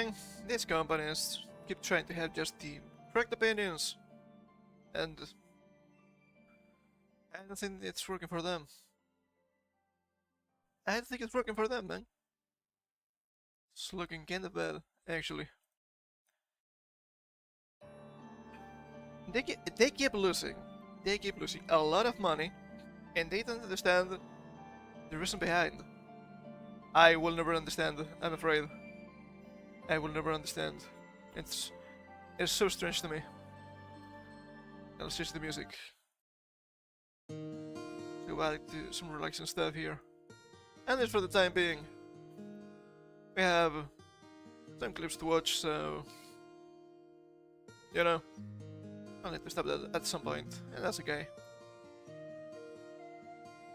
thing, these companies keep trying to have just the correct opinions, and I don't think it's working for them. I don't think it's working for them, man. It's looking kinda bad, actually. They keep losing. They keep losing a lot of money, and they don't understand the reason behind. I will never understand, I'm afraid. I will never understand. It's so strange to me. Let's switch the music. Go back to some relaxing stuff here. And just for the time being, we have some clips to watch, so you know, I'll need to stop that at some point, and that's okay.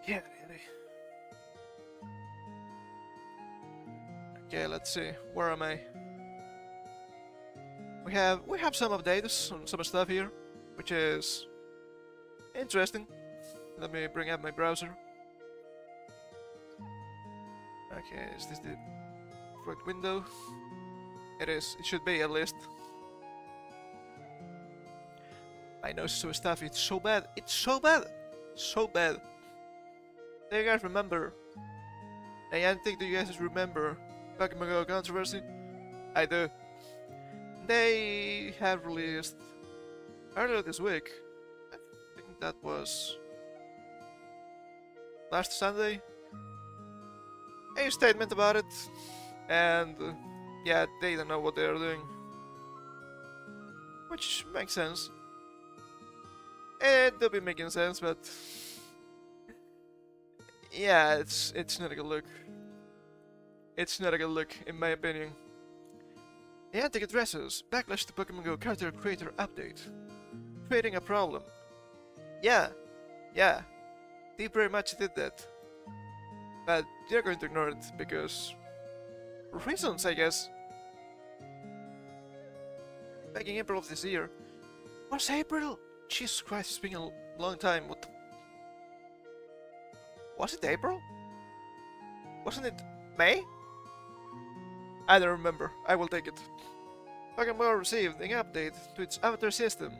Yeah, really. Okay, let's see. Where am I? We have some updates on some stuff here, which is interesting. Let me bring up my browser. Okay, is this the correct window? It is. It should be, at least. I know so stuff. It's so bad. It's so bad. So bad. Do you guys remember? I think do you guys remember Pokémon GO controversy? I do. They have released earlier this week. I think that was last Sunday. A statement about it, and yeah, they don't know what they are doing, which makes sense. It do be making sense, but yeah, it's not a good look. It's not a good look, in my opinion. Niantic addresses backlash to Pokémon GO character creator update, creating a problem. Yeah, they very much did that. But they're going to ignore it because reasons, I guess. Back in April of this year. Was April? Jesus Christ, it's been a long time. What the... Was it April? Wasn't it May? I don't remember. I will take it. Pokémon GO received an update to its avatar system,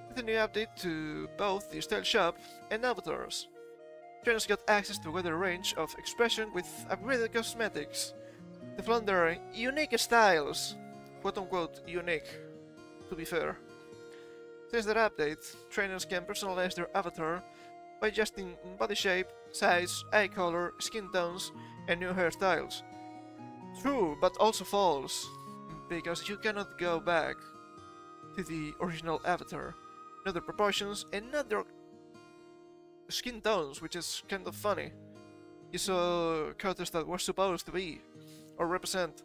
with a new update to both the style shop and avatars. Trainers got access to a wider range of expression with upgraded cosmetics, develop their unique styles, quote-unquote unique, to be fair. Since that update, trainers can personalize their avatar by adjusting body shape, size, eye color, skin tones, and new hairstyles. True, but also false, because you cannot go back to the original avatar, not their proportions, and not their skin tones, which is kind of funny. You saw characters that were supposed to be or represent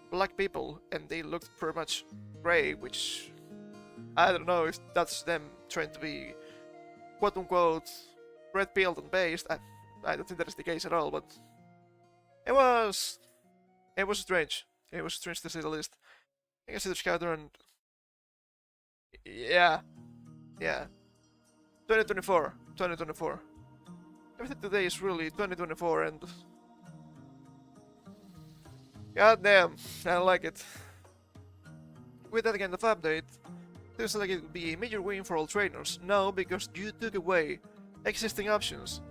black people, and they looked pretty much grey, which I don't know if that's them trying to be quote-unquote red-pilled and based. I don't think that is the case at all, but it was strange. It was strange to say the least. I can see the character and yeah. 2024. Everything today is really 2024, and god damn, I don't like it. With that kind of update, seems like it would be a major win for all trainers. No, because you took away existing options.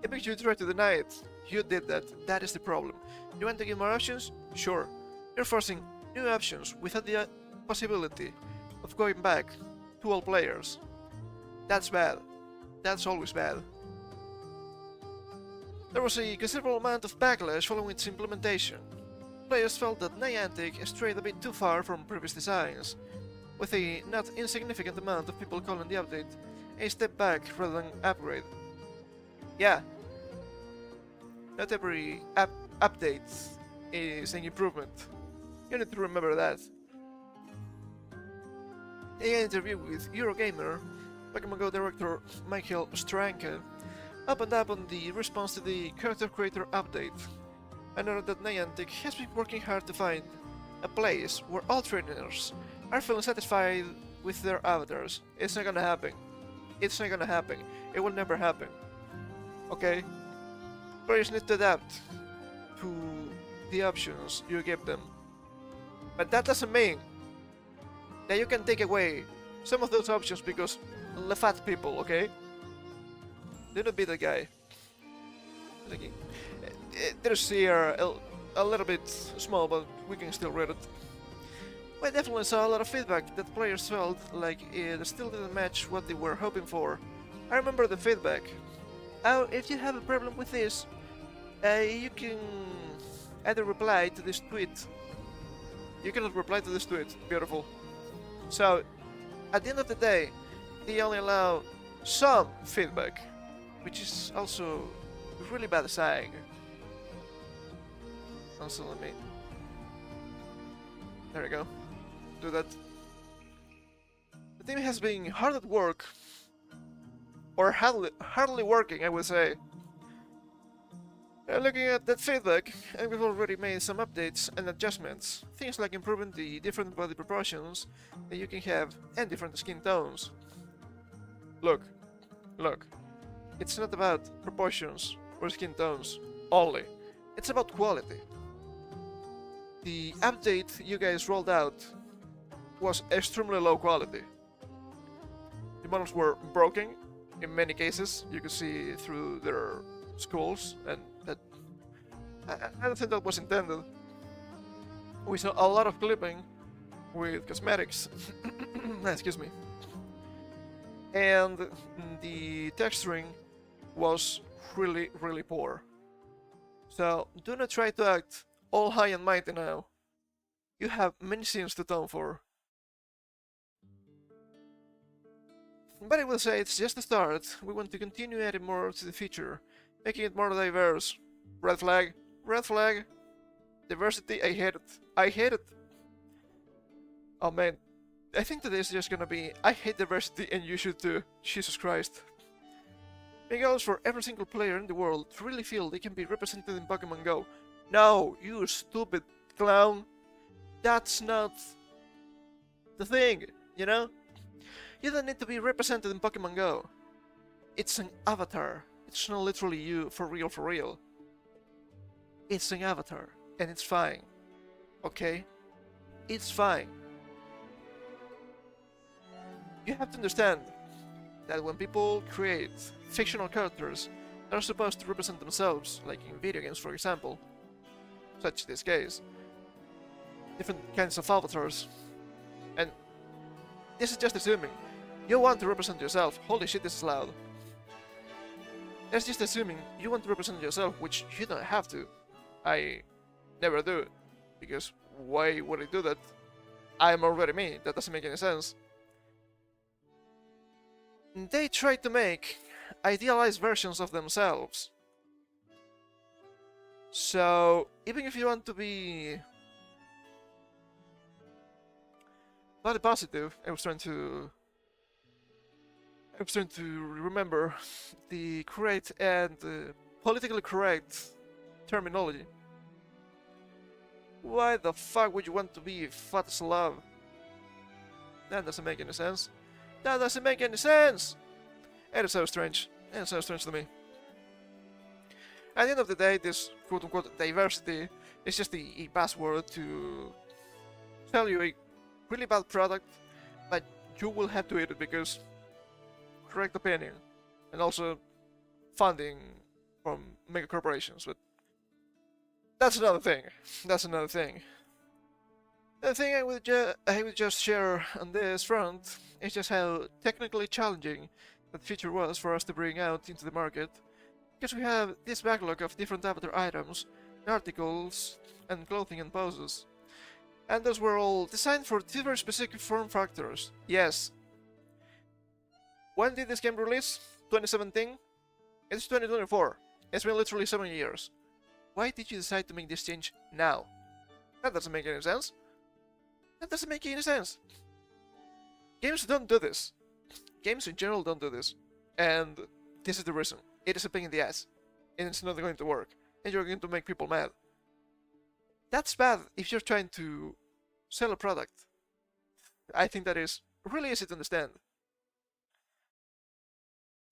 Even if you try to deny it, you did that. That is the problem. You want to give more options? Sure. You're forcing new options without the possibility of going back to all players. That's bad. That's always bad. There was a considerable amount of backlash following its implementation. Players felt that Niantic strayed a bit too far from previous designs, with a not insignificant amount of people calling the update a step back rather than upgrade. Yeah, not every update is an improvement. You need to remember that. In an interview with Eurogamer, Pokémon GO director Michael Stranka opened up on the response to the character creator update, and noted that Niantic has been working hard to find a place where all trainers are feeling satisfied with their avatars. It's not gonna happen. It's not gonna happen. It will never happen. Okay? Players need to adapt to the options you give them. But that doesn't mean that you can take away some of those options because the fat people, okay? Do not be the guy. There's here a little bit small, but we can still read it. I definitely saw a lot of feedback that players felt like it still didn't match what they were hoping for. I remember the feedback. Oh, if you have a problem with this, you can either reply to this tweet. You cannot reply to this tweet. Beautiful. So, at the end of the day, they only allow some feedback, which is also really bad sign. Also, let me... There we go. Do that. The team has been hard at work, or hardly working, I would say. Looking at that feedback, and we've already made some updates and adjustments. Things like improving the different body proportions that you can have and different skin tones. Look. It's not about proportions or skin tones only. It's about quality. The update you guys rolled out was extremely low quality. The models were broken in many cases. You could see through their skulls, and that I don't think that was intended. We saw a lot of clipping with cosmetics. Excuse me. And the texturing was really poor. So do not try to act all high and mighty now. You have many scenes to atone for. But I will say it's just the start. We want to continue adding more to the feature, making it more diverse. Red flag. Red flag. Diversity, I hate it. I hate it. Oh man. I think today is just gonna be, I hate diversity and you should too. Jesus Christ. Make goals for every single player in the world to really feel they can be represented in Pokemon GO. No, you stupid clown. That's not the thing, you know? You don't need to be represented in Pokemon GO. It's an avatar. It's not literally you, for real, for real. It's an avatar, and it's fine. Okay? It's fine. You have to understand that when people create fictional characters that are supposed to represent themselves, like in video games for example, such this case, different kinds of avatars, and this is just assuming you want to represent yourself. Holy shit, this is loud. That's just assuming you want to represent yourself, which you don't have to. I never do, because why would I do that? I'm already me. That doesn't make any sense. They try to make idealized versions of themselves. So, even if you want to be body positive, I was trying to remember the correct and politically correct terminology. Why the fuck would you want to be fat as love? That doesn't make any sense. That doesn't make any sense! It is so strange. It is so strange to me. At the end of the day, this quote-unquote diversity is just a password to sell you a really bad product, but you will have to eat it because correct opinion, and also funding from mega corporations, but that's another thing. That's another thing. The thing I would just share on this front is just how technically challenging that feature was for us to bring out into the market, because we have this backlog of different avatar items, articles, and clothing and poses. And those were all designed for two very specific form factors. Yes. When did this game release? 2017? It's 2024. It's been literally 7 years. Why did you decide to make this change now? That doesn't make any sense. That doesn't make any sense. Games don't do this. Games in general don't do this. And this is the reason. It is a pain in the ass. And it's not going to work. And you're going to make people mad. That's bad if you're trying to sell a product. I think that is really easy to understand.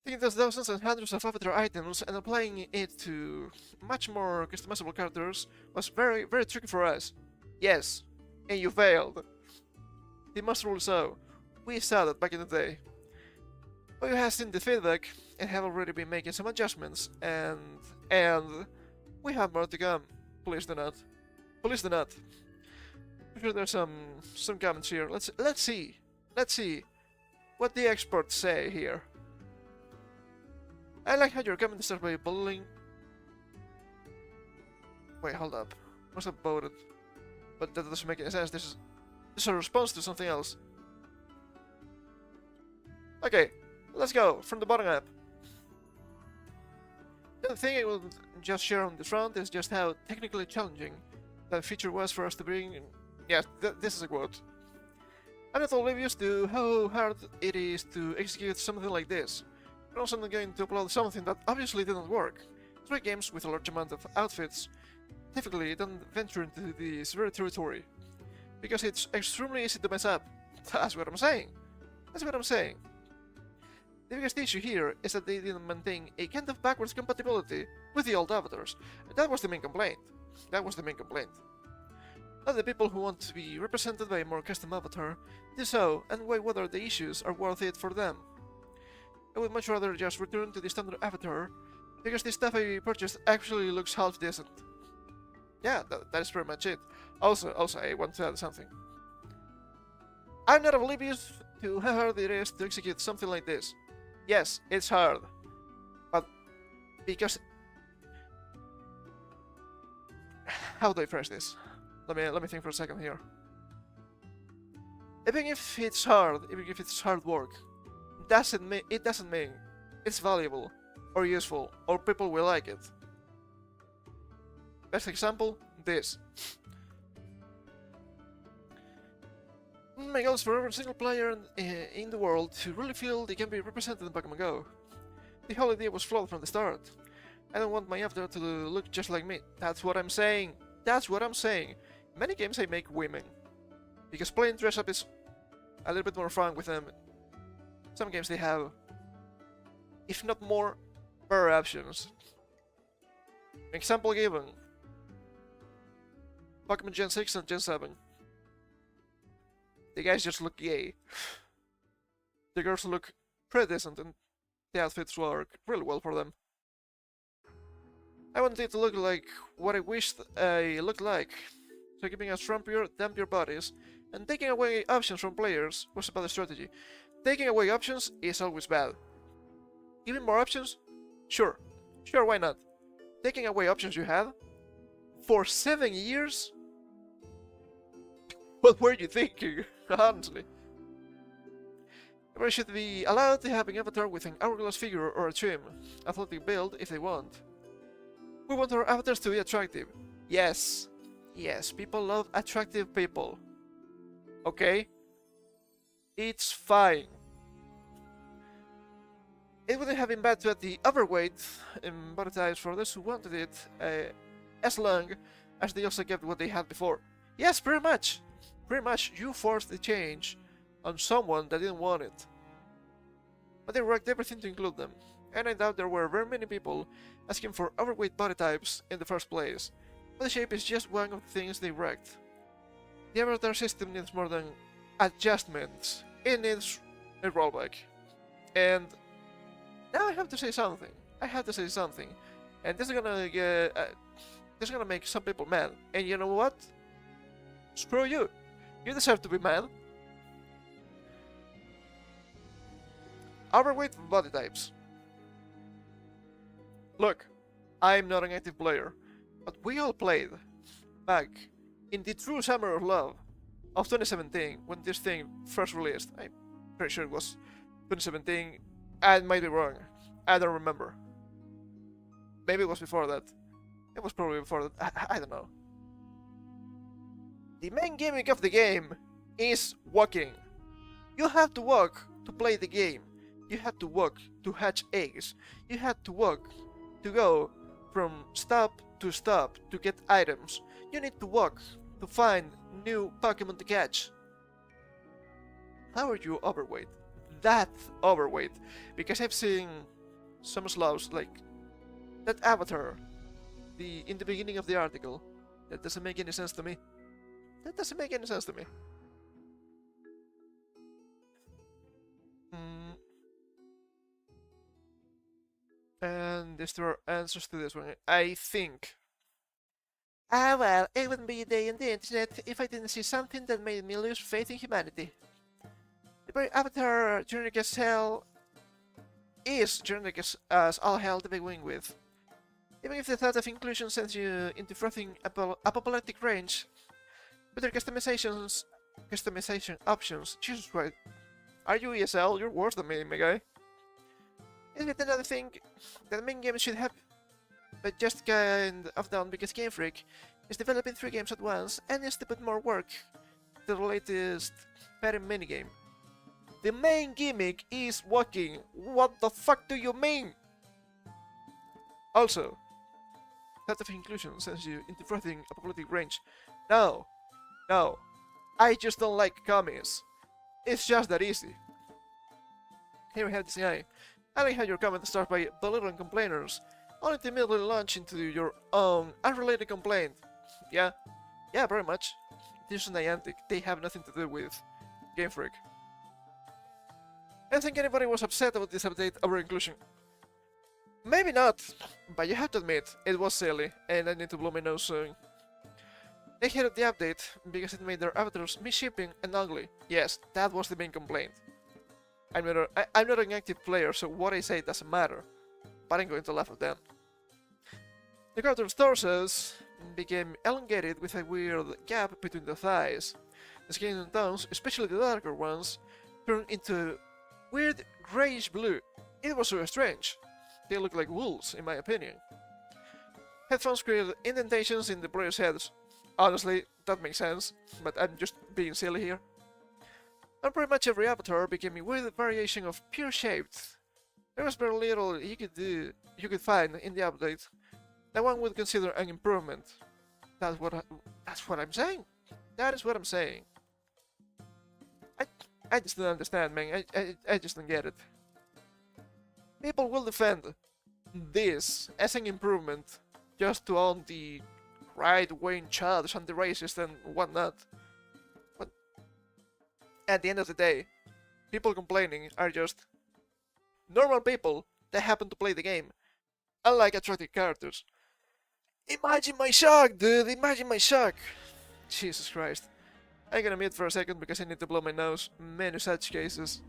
Taking those dozens and hundreds of avatar items and applying it to much more customizable characters was very tricky for us. Yes, And you failed. The master rule so. We saw that back in the day. But you have seen the feedback and have already been making some adjustments, and we have more to come. Please do not. Please do not. I'm sure there's some comments here. Let's see. Let's see what the experts say here. I like how your comment starts by bullying. Wait, hold up. Must have voted. But that doesn't make any sense. This is a response to something else. Okay, let's go from the bottom up. The thing I will just share on the front is just how technically challenging that feature was for us to bring. Yeah, this is a quote. I'm not oblivious to how hard it is to execute something like this. I'm also not going to upload something that obviously didn't work. 3 games with a large amount of outfits typically don't venture into this very territory, because it's extremely easy to mess up. That's what I'm saying. That's what I'm saying. The biggest issue here is that they didn't maintain a kind of backwards compatibility with the old avatars. That was the main complaint. That was the main complaint. Let the people who want to be represented by a more custom avatar do so, and weigh whether the issues are worth it for them. I would much rather just return to the standard avatar, because the stuff I purchased actually looks half decent. Yeah, that is pretty much it. Also, I want to add something. I'm not oblivious to how hard it is to execute something like this. Yes, it's hard, but because... How do I phrase this? Let me think for a second here. Even if it's hard work, it doesn't mean it's valuable or useful or people will like it. Best example, this. My goal is for every single player in the world to really feel they can be represented in Pokémon GO. The whole idea was flawed from the start. I don't want my avatar to look just like me. That's what I'm saying. That's what I'm saying. In many games I make women, because playing dress up is a little bit more fun with them. Some games they have, if not more, better options. Example given. Pokémon Gen 6 and Gen 7. The guys just look gay. The girls look pretty decent and the outfits work really well for them. I want it to look like what I wished I looked like. So giving us rumpier, dampier bodies and taking away options from players was a bad strategy. Taking away options is always bad. Giving more options? Sure, why not? Taking away options you had? For 7 years? What were you thinking, honestly? Everyone should be allowed to have an avatar with an hourglass figure or a trim, athletic build if they want. We want our avatars to be attractive. Yes, people love attractive people. Okay? It's fine. It wouldn't have been bad to add the overweight body types for those who wanted it, as long as they also kept what they had before. Yes, pretty much. Pretty much, you forced the change on someone that didn't want it. But they wrecked everything to include them, and I doubt there were very many people asking for overweight body types in the first place. But the shape is just one of the things they wrecked. The avatar system needs more than adjustments. It needs a rollback. And now I have to say something. And this is gonna make some people mad. And you know what? Screw you. You deserve to be mad. Overweight body types. Look, I'm not an active player, but we all played back in the true summer of love of 2017 when this thing first released. I'm pretty sure it was 2017. I might be wrong. I don't remember. Maybe it was before that. It was probably before that. I don't know. The main gimmick of the game is walking. You have to walk to play the game. You have to walk to hatch eggs. You have to walk to go from stop to get items. You need to walk to find new Pokemon to catch. How are you overweight? That overweight. Because I've seen some slobs like that avatar in the beginning of the article. That doesn't make any sense to me. That doesn't make any sense to me. And is there answers to this one? I think. Ah, well, it wouldn't be a day on the internet if I didn't see something that made me lose faith in humanity. The very avatar generic as hell is generic as all hell to begin with. Even if the thought of inclusion sends you into frothing apocalyptic range, better customization options. Jesus Christ. Are you ESL? You're worse than me, my guy. Is it another thing that the main game should have, but just kind of done because Game Freak is developing 3 games at once and needs to put more work to the latest better minigame. The main gimmick is walking. What the fuck do you mean? Also, that of inclusion sends you into frothing apocalyptic range. No. I just don't like commies. It's just that easy. Here we have this guy. I like how your comment starts by belittling complainers, only to immediately launch into your own unrelated complaint. Yeah, very much. This is Niantic. They have nothing to do with Game Freak. I don't think anybody was upset about this update over inclusion. Maybe not, but you have to admit, it was silly, and I need to blow my nose soon. They hated the update because it made their avatars misshapen and ugly. Yes, that was the main complaint. I'm not an active player, so what I say doesn't matter, but I'm going to laugh at them. The characters' torsos became elongated with a weird gap between the thighs. The skin and tones, especially the darker ones, turned into weird grayish blue. It was so strange. They look like wolves, in my opinion. Headphones created indentations in the players' heads. Honestly, that makes sense, but I'm just being silly here. And pretty much every avatar became a weird variation of pure-shaped. There was very little you could find in the update that one would consider an improvement. That's what I'm saying. That is what I'm saying. I just don't understand, man. I just don't get it. People will defend this as an improvement just to own the right-wing chads and the racist and whatnot. But at the end of the day, people complaining are just normal people that happen to play the game, unlike attractive characters. Imagine my shock, dude! Imagine my shock! Jesus Christ. I'm gonna mute for a second because I need to blow my nose. Many such cases.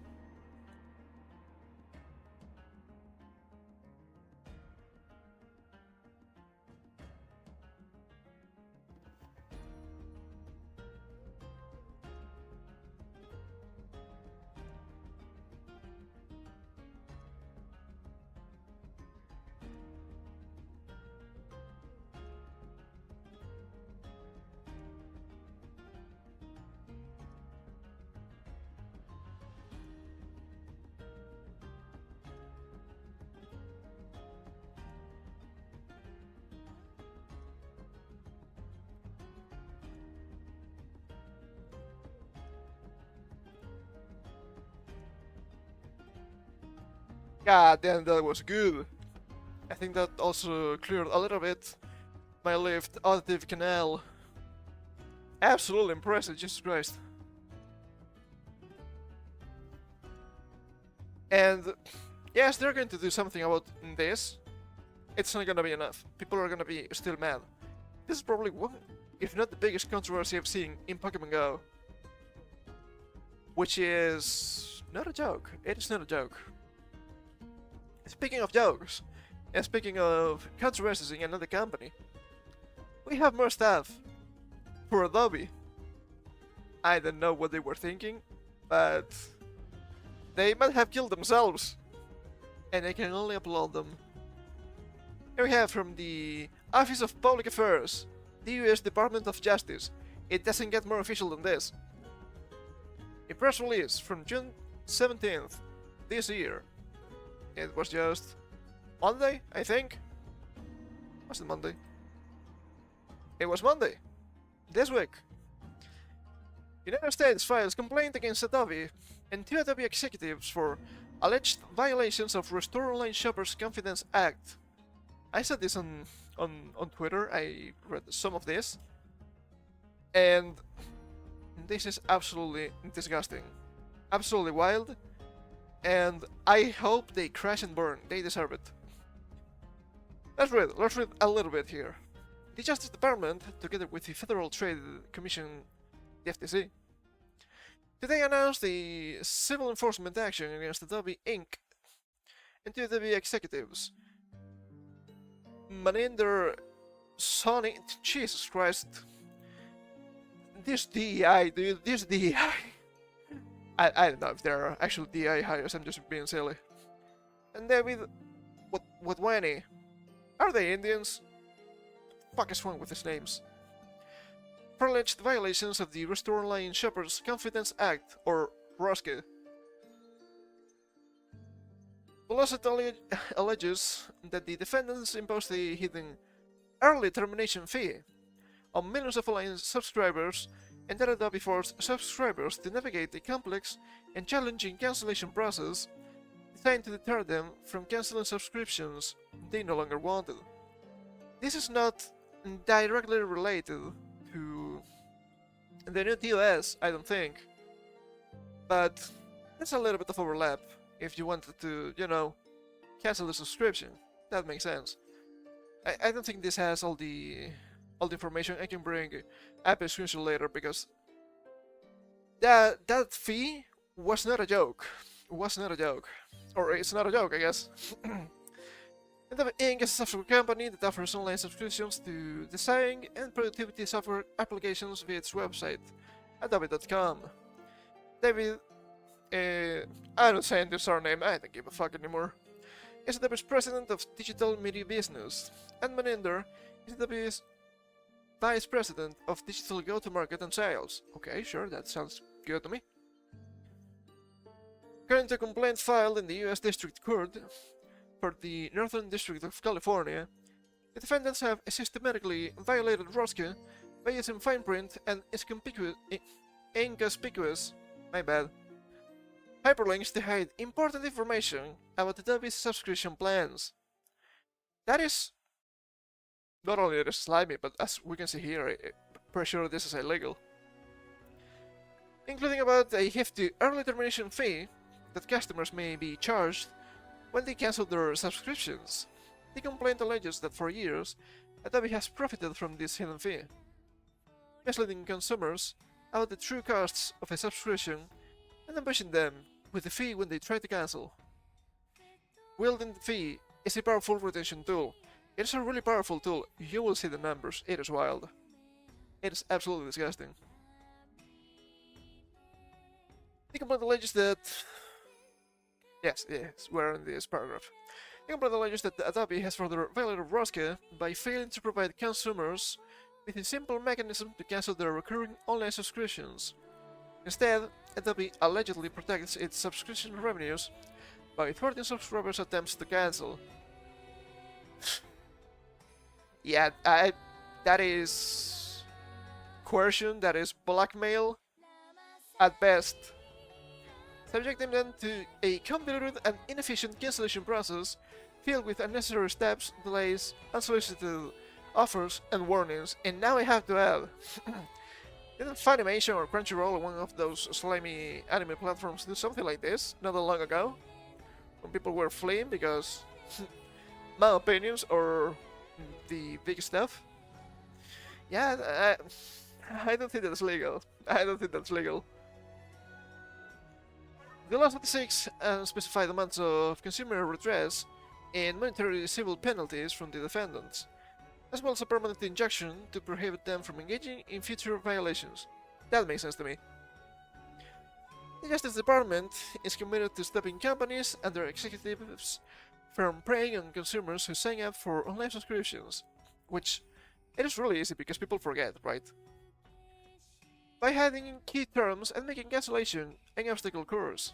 God damn, that was good. I think that also cleared a little bit my left auditive canal. Absolutely impressive, Jesus Christ. And yes, they're going to do something about this. It's not gonna be enough. People are gonna be still mad. This is probably one, if not the biggest controversy I've seen in Pokémon GO. Which is not a joke. It is not a joke. Speaking of jokes, and speaking of controversies in another company, we have more stuff for Adobe. I don't know what they were thinking, but they might have killed themselves, and I can only applaud them. Here we have from the Office of Public Affairs, the US Department of Justice. It doesn't get more official than this. A press release from June 17th this year. It was just Monday, I think. Was it Monday? It was Monday. This week. United States files complaint against Adobe and 2 Adobe executives for alleged violations of Restore Online Shoppers Confidence Act. I said this on Twitter. I read some of this. And this is absolutely disgusting. Absolutely wild. And I hope they crash and burn. They deserve it. Let's read a little bit here. The Justice Department, together with the Federal Trade Commission, the FTC, today announced the civil enforcement action against Adobe Inc. and two Adobe executives. Maninder Sony, Jesus Christ. This DEI, dude, this DEI. I don't know if there are actual DEI hires, I'm just being silly. And David Wadwani. Are they Indians? Fuck is wrong with these names? For alleged violations of the Restore Online Shoppers Confidence Act, or ROSCA. The lawsuit alleges that the defendants imposed a hidden early termination fee on millions of online subscribers and that Adobe forced subscribers to navigate a complex and challenging cancellation process designed to deter them from canceling subscriptions they no longer wanted. This is not directly related to the new TOS, I don't think, but there's a little bit of overlap if you wanted to, you know, cancel the subscription. That makes sense. I don't think this has all the information. I can bring up a screenshot later because that fee was not a joke. Was not a joke. Or it's not a joke, I guess. Adobe Inc. is a software company that offers online subscriptions to design and productivity software applications via its website, adobe.com. David, I don't say the surname, I don't give a fuck anymore, is Adobe's president of digital media business, and Maninder is Adobe's vice president of digital go-to-market and sales. Okay, sure, that sounds good to me. According to a complaint filed in the U.S. District Court for the Northern District of California, the defendants have systematically violated ROSCA by using fine print and inconspicuous, hyperlinks to hide important information about Adobe's subscription plans. That is not only it is slimy, but as we can see here, I'm pretty sure this is illegal. Including about a hefty early termination fee that customers may be charged when they cancel their subscriptions. The complaint alleges that for years, Adobe has profited from this hidden fee, misleading consumers about the true costs of a subscription and ambushing them with the fee when they try to cancel. Wielding the fee is a powerful retention tool. It is a really powerful tool. You will see the numbers. It is wild. It is absolutely disgusting. The complaint alleges that... Yes, we're in this paragraph. The complaint alleges that Adobe has further violated ROSCA by failing to provide consumers with a simple mechanism to cancel their recurring online subscriptions. Instead, Adobe allegedly protects its subscription revenues by thwarting subscribers' attempts to cancel. Yeah, that is coercion, that is blackmail at best. Subjecting them to a convoluted and inefficient cancellation process filled with unnecessary steps, delays, unsolicited offers, and warnings. And now I have to add, didn't Funimation or Crunchyroll, one of those slimy anime platforms, do something like this not that long ago? When people were fleeing because my opinions or the big stuff? Yeah, I don't think that's legal. I don't think that's legal. The lawsuit seeks unspecified amounts of consumer redress and monetary civil penalties from the defendants, as well as a permanent injunction to prohibit them from engaging in future violations. That makes sense to me. The Justice Department is committed to stopping companies and their executives from preying on consumers who sign up for online subscriptions, which it is really easy because people forget, right? By hiding key terms and making cancellation an obstacle course.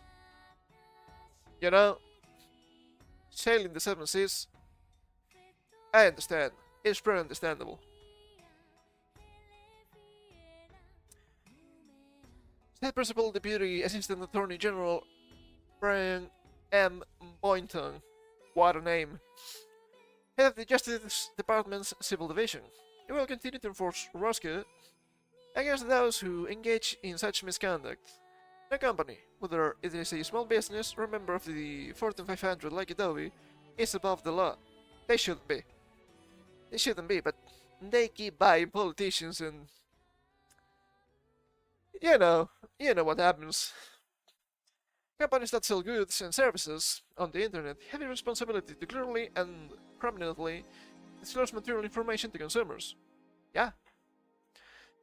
You know, sailing the seven seas, I understand. It's pretty understandable. State Principal Deputy Assistant Attorney General Brian M. Boynton, what a name, head of the Justice Department's Civil Division. He will continue to enforce ROSCA against those who engage in such misconduct. No company, whether it is a small business or a member of the Fortune 500 like Adobe, is above the law. They shouldn't be. They shouldn't be, but they keep buying politicians and you know what happens. Companies that sell goods and services on the internet have a responsibility to clearly and prominently disclose material information to consumers. Yeah,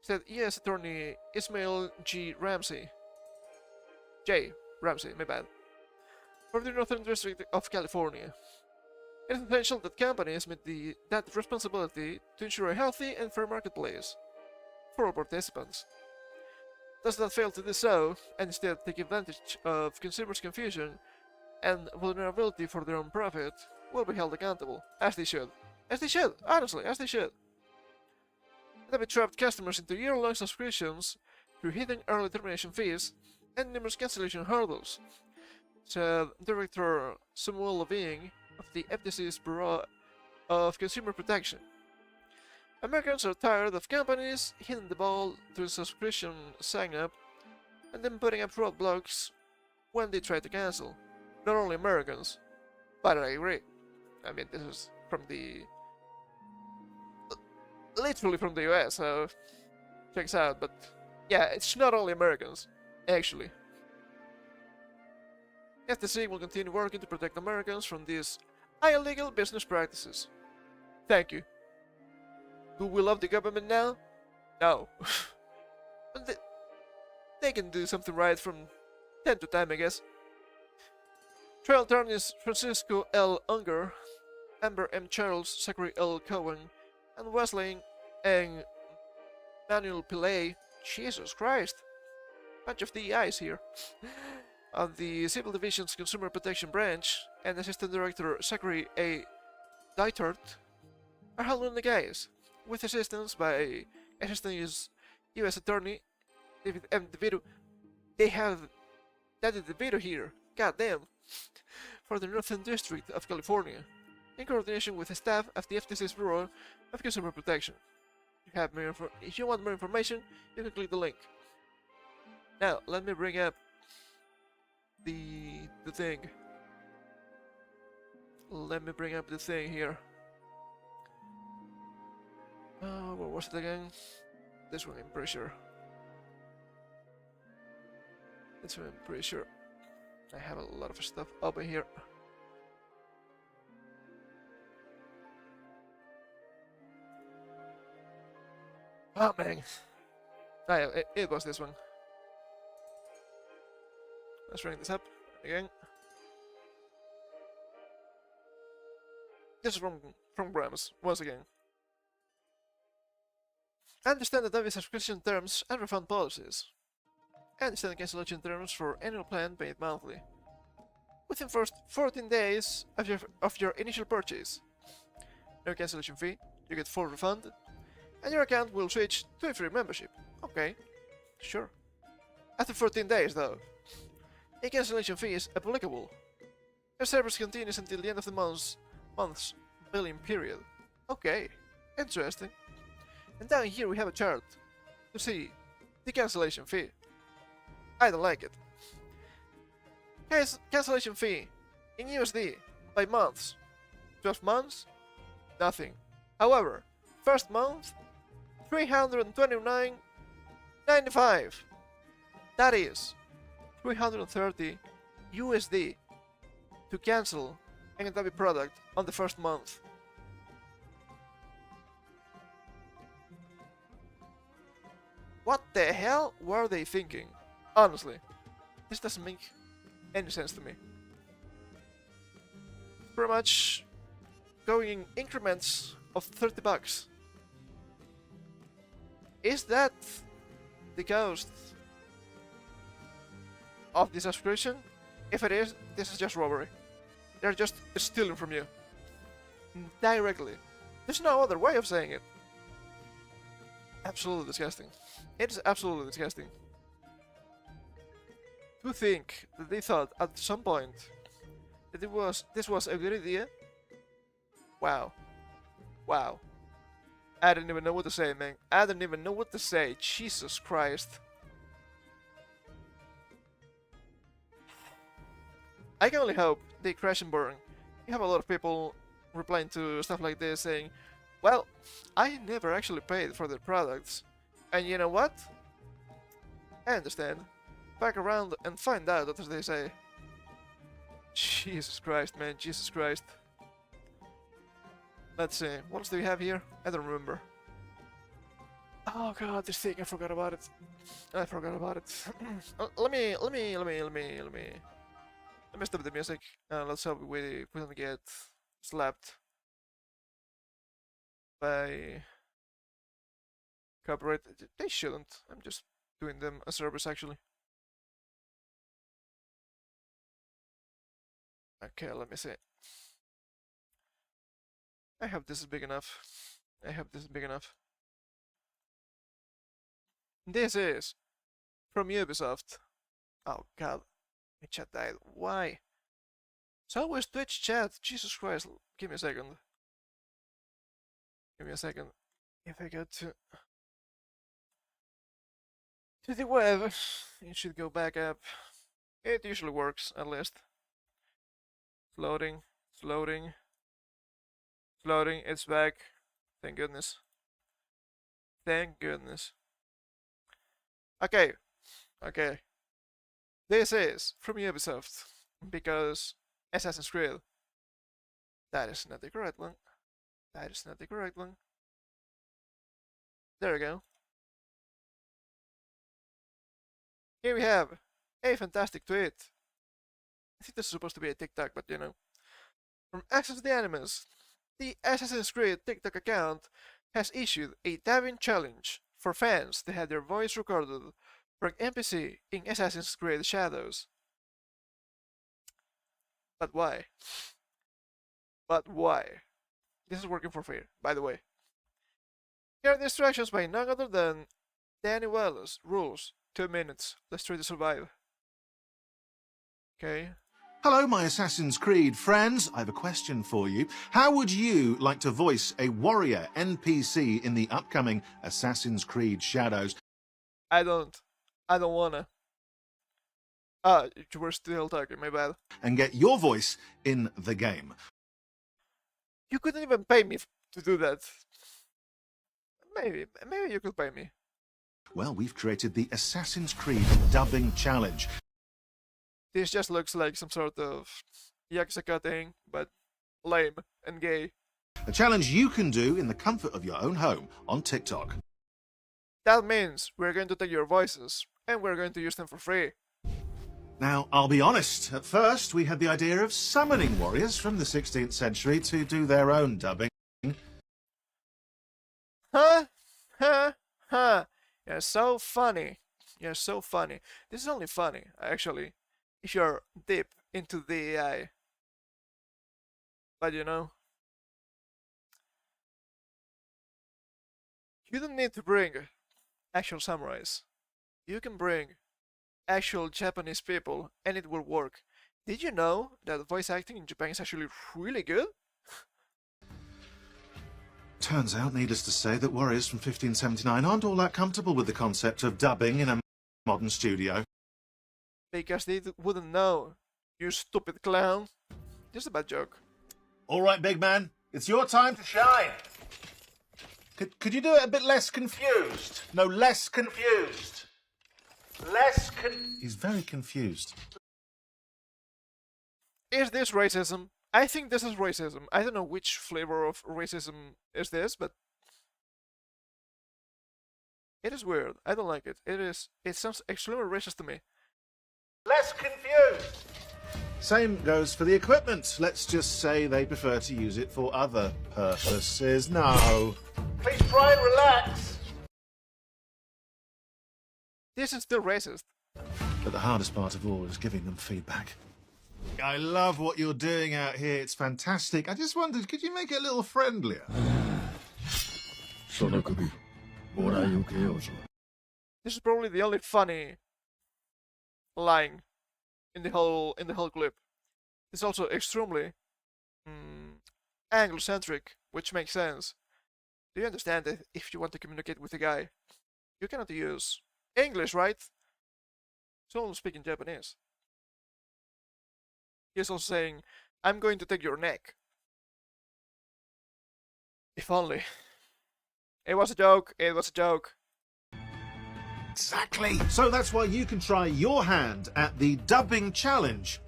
said U.S. Attorney Ismail G. Ramsey. J. Ramsey, my bad. For the Northern District of California. It is essential that companies meet that responsibility to ensure a healthy and fair marketplace for all participants. Those that fail to do so, and instead take advantage of consumers' confusion and vulnerability for their own profit, will be held accountable, as they should. As they should, honestly, as they should. They have trapped customers into year-long subscriptions through hidden early termination fees and numerous cancellation hurdles, said Director Samuel Levine of the FTC's Bureau of Consumer Protection. Americans are tired of companies hitting the ball through subscription sign-up and then putting up roadblocks when they try to cancel. Not only Americans, but I agree. I mean, this is from literally from the US, so checks out, but yeah, it's not only Americans, actually. FTC will continue working to protect Americans from these illegal business practices. Thank you. Do we love the government now? No. But they can do something right from time to time, I guess. Trial attorneys Francisco L. Unger, Amber M. Charles, Zachary L. Cohen, and Wesley and Manuel Pillay, Jesus Christ, bunch of DEIs here, of the Civil Division's Consumer Protection Branch, and Assistant Director Zachary A. Deitert, are handling the case, with assistance by Assistant U.S. Attorney David M. DeVito. They have Daddy DeVito here, goddamn, for the Northern District of California, in coordination with the staff of the FTC's Bureau of Consumer Protection. If you want more information, you can click the link. Now, let me bring up the thing. Let me bring up the thing here. What was it again? This one, I'm pretty sure. This one, I'm pretty sure. I have a lot of stuff open here. Oh man. Ah, yeah, it was this one. Let's bring this up again. This is from Grams, once again. Understand Adobe subscription terms and refund policies. Understand the cancellation terms for annual plan paid monthly. Within first 14 days of your initial purchase. No cancellation fee, you get full refund, and your account will switch to a free membership. Okay, sure. After 14 days though, a cancellation fee is applicable. Your service continues until the end of the month's billing period. Okay, interesting. And down here we have a chart to see the cancellation fee. I don't like it. Cancellation fee in USD by months. 12 months? Nothing. However, first month, $329.95. That is 330 USD to cancel an Adobe product on the first month. What the hell were they thinking? Honestly, this doesn't make any sense to me. Pretty much going in increments of 30 bucks. Is that the cost of the subscription? If it is, this is just robbery. They're just stealing from you. Directly. There's no other way of saying it. Absolutely disgusting. It is absolutely disgusting. To think that they thought at some point that this was a good idea. Wow. Wow. I don't even know what to say, man. I don't even know what to say. Jesus Christ. I can only hope they crash and burn. You have a lot of people replying to stuff like this saying, well, I never actually paid for their products. And you know what? I understand. Back around and find out what they say. Jesus Christ, man. Jesus Christ. Let's see. What else do we have here? I don't remember. Oh god, this thing, I forgot about it. I forgot about it. Let me stop the music. Let's hope we don't get slapped by copyright. They shouldn't. I'm just doing them a service actually. Okay, let me see. I hope this is big enough. I hope this is big enough. This is from Ubisoft. Oh god, my chat died. Why? It's always Twitch chat. Jesus Christ. Give me a second. Give me a second. If I go to the web, it should go back up. It usually works, at least. It's loading. It's loading. It's loading. It's back. Thank goodness. Thank goodness. Okay. Okay. This is from Ubisoft. Because Assassin's Creed. That is not the correct one. That is not the correct one. There we go. Here we have a fantastic tweet. I think this is supposed to be a TikTok, but you know. From Access the Animus, the Assassin's Creed TikTok account has issued a dubbing challenge for fans to have their voice recorded for an NPC in Assassin's Creed Shadows. But why? But why? This is working for free, by the way. Here are the instructions by none other than Danny Wallace. Rules. 2 minutes. Let's try to survive. Okay. Hello, my Assassin's Creed friends. I have a question for you. How would you like to voice a warrior NPC in the upcoming Assassin's Creed Shadows? I don't wanna. You were still talking, my bad. And get your voice in the game. You couldn't even pay me to do that. Maybe you could pay me. Well, we've created the Assassin's Creed Dubbing Challenge. This just looks like some sort of Yakuza thing, but lame and gay. A challenge you can do in the comfort of your own home on TikTok. That means we're going to take your voices, and we're going to use them for free. Now, I'll be honest, at first we had the idea of summoning warriors from the 16th century to do their own dubbing. Huh? Huh? Huh? You're so funny. You're so funny. This is only funny, actually, if you're deep into the AI. But you know, you don't need to bring actual samurais. You can bring actual Japanese people and it will work. Did you know that voice acting in Japan is actually really good? Turns out, needless to say, that warriors from 1579 aren't all that comfortable with the concept of dubbing in a modern studio. Because they wouldn't know. You stupid clown. Just a bad joke. All right, big man, it's your time to shine. Could you do it a bit less confused? No, less confused. He's very confused. Is this racism? I think this is racism. I don't know which flavor of racism is this, but it is weird. I don't like it. It sounds extremely racist to me. Less confused. Same goes for the equipment. Let's just say they prefer to use it for other purposes. No. Please try and relax. This is still racist. But the hardest part of all is giving them feedback. I love what you're doing out here. It's fantastic. I just wondered, could you make it a little friendlier? This is probably the only funny line in the whole clip. It's also extremely Anglo-centric, which makes sense. Do you understand that if you want to communicate with a guy, you cannot use English, right? So I'm speaking Japanese. He's also saying, I'm going to take your neck. If only. It was a joke, it was a joke. Exactly. So that's why you can try your hand at the dubbing challenge.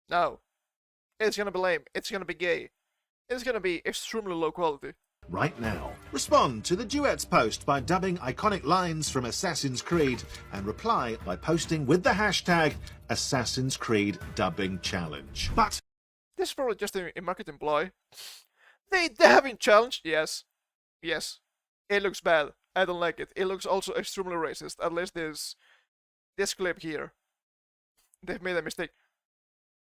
No. It's gonna be lame, it's gonna be gay. It's gonna be extremely low quality. Right now. Respond to the duets post by dubbing iconic lines from Assassin's Creed and reply by posting with the hashtag Assassin's Creed Dubbing Challenge. But this is probably just a marketing ploy. They haven't challenged? Yes. Yes. It looks bad. I don't like it. It looks also extremely racist. At least this clip here. They've made a mistake.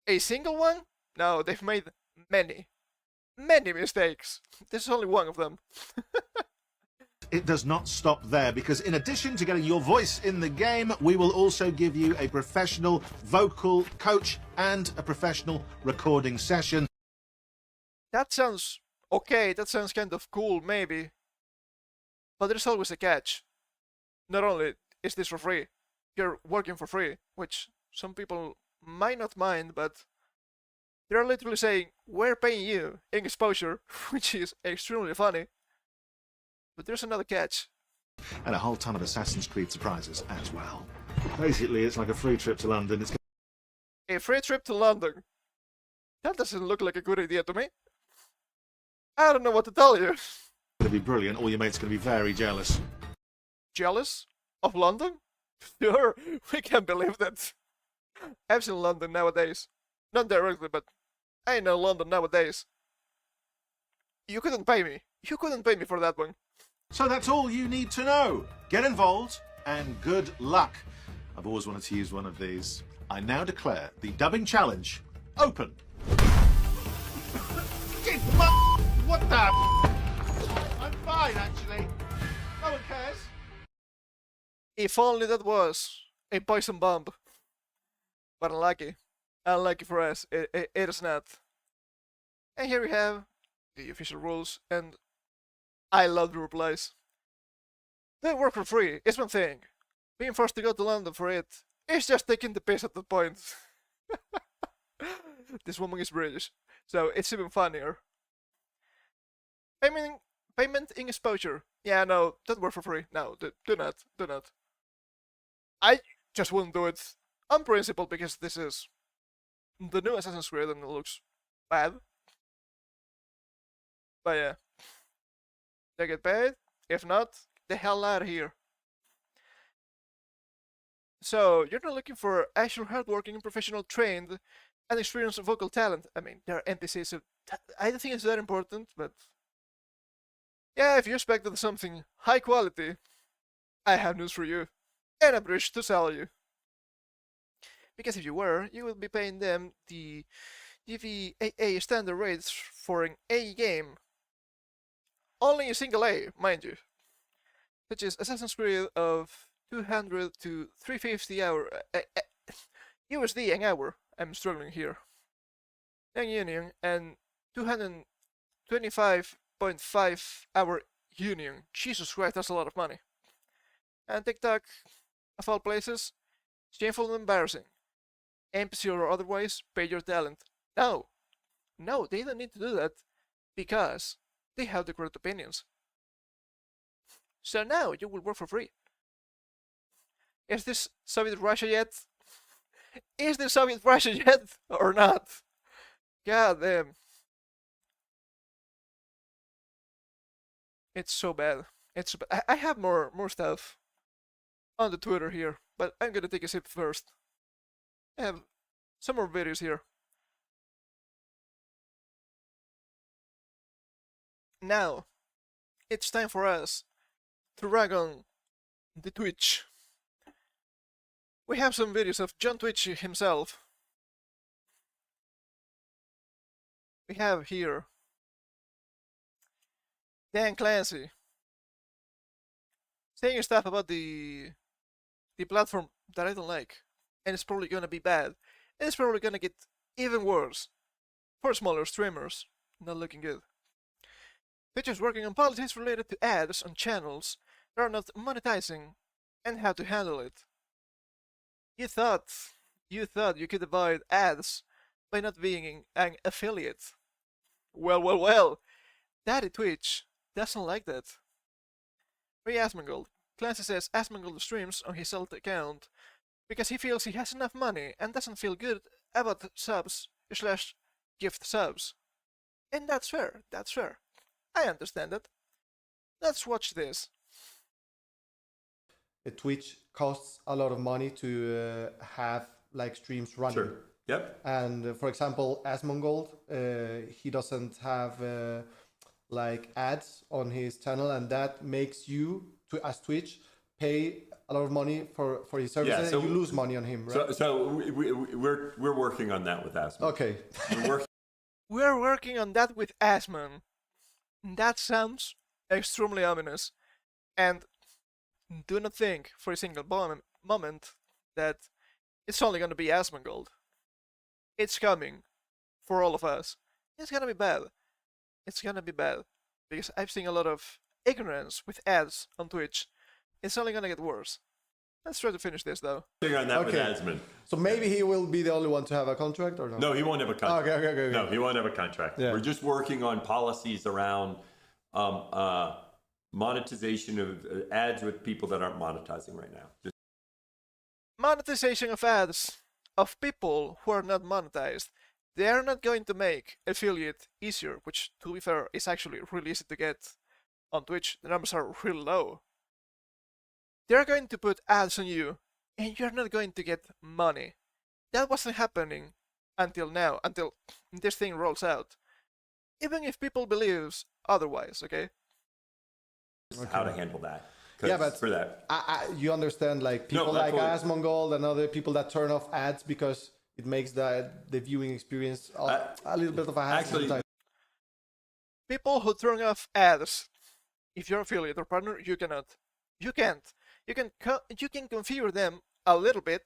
A single one? No, they've made many. Many mistakes. This is only one of them. it does not stop there, because in addition to getting your voice in the game, we will also give you a professional vocal coach and a professional recording session. That sounds okay, that sounds kind of cool, maybe. But there's always a catch. Not only is this for free, you're working for free, which some people might not mind, but they're literally saying, we're paying you in exposure, which is extremely funny. But there's another catch. And a whole ton of Assassin's Creed surprises as well. Basically, it's like a free trip to London. It's A free trip to London? That doesn't look like a good idea to me. I don't know what to tell you. going to be brilliant. All your mates are going to be very jealous. Jealous? Of London? Sure, we can't believe that. I've seen London nowadays. Not directly, but I know London nowadays. You couldn't pay me. You couldn't pay me for that one. So that's all you need to know. Get involved and good luck. I've always wanted to use one of these. I now declare the dubbing challenge open. What the? I'm fine, actually. No one cares. If only that was a poison bomb. But unlucky. Unlucky for us, it is not. And here we have the official rules, and I love the replies. They work for free, it's one thing. Being forced to go to London for it, it's just taking the piss at that point. This woman is British, so it's even funnier. Payment in exposure. Yeah, no, don't work for free. No, do not. I just wouldn't do it on principle, because this is the new Assassin's Creed and it looks bad. But yeah, they get paid. If not, the hell out of here. So, you're not looking for actual hardworking, professional, trained, and experienced vocal talent. I mean, there are NPCs, so I don't think it's that important, but yeah, if you expected something high quality, I have news for you, and a bridge to sell you. Because if you were, you would be paying them the DVAA standard rates for an A game. Only a single A, mind you. Such as Assassin's Creed of 200 to 350 hour USD an hour. I'm struggling here. Young Union and 225.5 hour Union. Jesus Christ, that's a lot of money. And TikTok, of all places, shameful and embarrassing. NPC or otherwise, pay your talent. No, they don't need to do that, because they have the correct opinions. So now you will work for free. Is this Soviet Russia yet? Is this Soviet Russia yet or not? God damn. It's so bad. It's so bad. I have more stuff on the Twitter here, but I'm gonna take a sip first. I have some more videos here. Now, it's time for us to rag on the Twitch. We have some videos of John Twitch himself. We have here Dan Clancy saying stuff about the platform that I don't like, and it's probably gonna be bad, and it's probably gonna get even worse for smaller streamers. Not looking good. Twitch is working on policies related to ads on channels that are not monetizing and how to handle it. You thought you could avoid ads by not being an affiliate. Well. Daddy Twitch doesn't like that. Free Asmongold. Clancy says Asmongold streams on his alt account because he feels he has enough money and doesn't feel good about subs slash gift subs. And that's fair. I understand it. Let's watch this. Twitch costs a lot of money to have like streams running. Sure. Yep. And for example, Asmongold, he doesn't have like ads on his channel, and that makes you, as Twitch, pay a lot of money for his services. Yeah, so and you lose money on him, right? So we're working on that with Aspen. Okay. We're working on that with Asmon. That sounds extremely ominous. And do not think for a single moment that it's only gonna be Asmongold. It's coming for all of us. It's gonna be bad. Because I've seen a lot of ignorance with ads on Twitch. It's only gonna get worse. Let's try to finish this though. Working on that with Aspen. So maybe he will be the only one to have a contract, or no? No, he won't have a contract. Okay. No, he won't have a contract. Yeah. We're just working on policies around monetization of ads with people that aren't monetizing right now. Monetization of ads of people who are not monetized. They are not going to make affiliate easier, which, to be fair, is actually really easy to get on Twitch. The numbers are really low. They're going to put ads on you, and you're not going to get money. That wasn't happening until now, until this thing rolls out. Even if people believes otherwise, okay? How to handle that. Yeah, but for that, you understand, like people like Asmongold and other people that turn off ads because it makes the viewing experience a little bit of a hassle. Actually, people who turn off ads, if you're affiliate or partner, you cannot. You can't. You can configure them a little bit.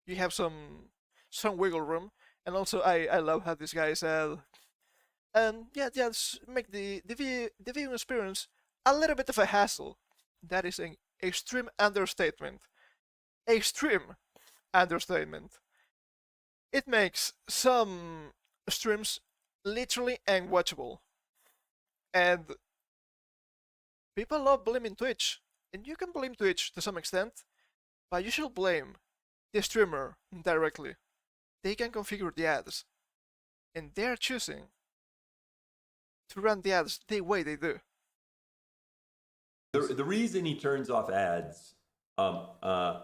You have some wiggle room, and also I love how this guy said, just make the viewing experience a little bit of a hassle. That is an extreme understatement. Extreme understatement. It makes some streams literally unwatchable. And people love blaming Twitch. And you can blame Twitch to some extent, but you should blame the streamer directly. They can configure the ads. And they're choosing to run the ads the way they do. the reason he turns off ads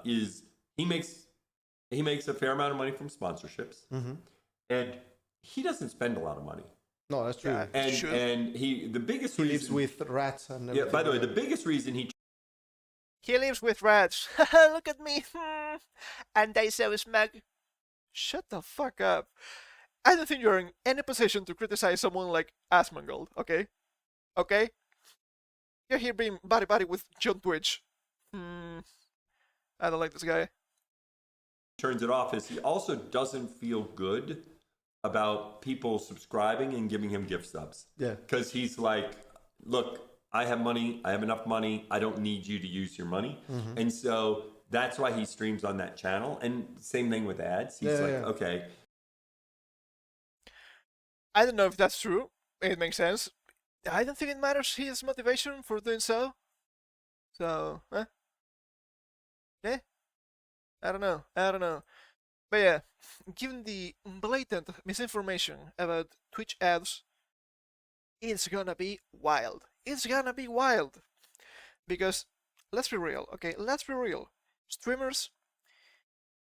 is he makes a fair amount of money from sponsorships, and he doesn't spend a lot of money. No, that's true. Yeah, And the biggest he reason lives with rats and everything. yeah. By the way, the biggest reason He lives with rats. Look at me. And I so smug. Shut the fuck up. I don't think you're in any position to criticize someone like Asmongold, okay? Okay? You're here being buddy with John Twitch. I don't like this guy. turns it off is he also doesn't feel good about people subscribing and giving him gift subs. Yeah. Because he's like, look, I have money. I have enough money. I don't need you to use your money. Mm-hmm. And so that's why he streams on that channel. And same thing with ads. He's okay. I don't know if that's true. It makes sense. I don't think it matters his motivation for doing so. So, I don't know. But yeah, given the blatant misinformation about Twitch ads, it's gonna be wild. Because, let's be real, okay? Streamers,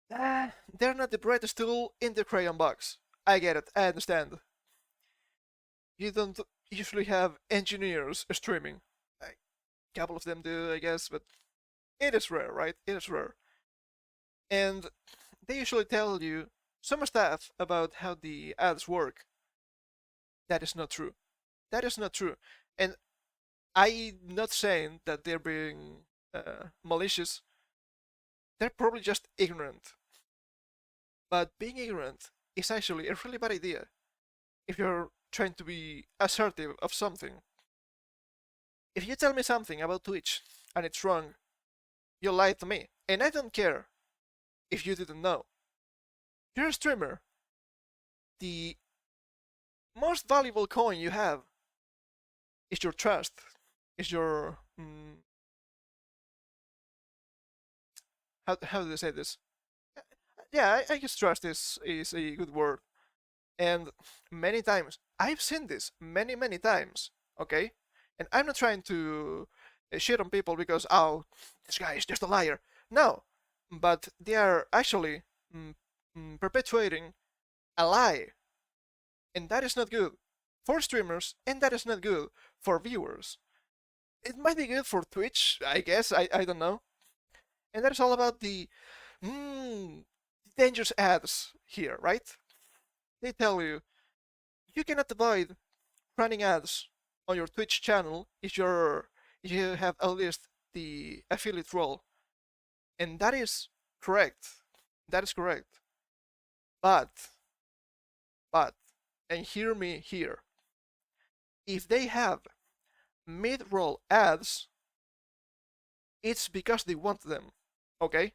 they're not the brightest tool in the crayon box. I get it, I understand. You don't usually have engineers streaming. A couple of them do, I guess, but it is rare, right? It is rare. And they usually tell you some stuff about how the ads work. That is not true. And I'm not saying that they're being malicious. They're probably just ignorant. But being ignorant is actually a really bad idea if you're trying to be assertive of something. If you tell me something about Twitch and it's wrong, you lied to me. And I don't care if you didn't know. You're a streamer. The most valuable coin you have is your trust. Is your how do they say this? Yeah, I guess trust is a good word. And many times I've seen this many times. Okay, and I'm not trying to shit on people because this guy is just a liar. No, but they are actually perpetuating a lie, and that is not good for streamers, and that is not good for viewers. It might be good for Twitch, I guess. I don't know. And that is all about the dangerous ads here, right? They tell you you cannot avoid running ads on your Twitch channel if you have at least the affiliate role, and that is correct. That is correct. But, and hear me here. If they have mid-roll ads, it's because they want them. Okay?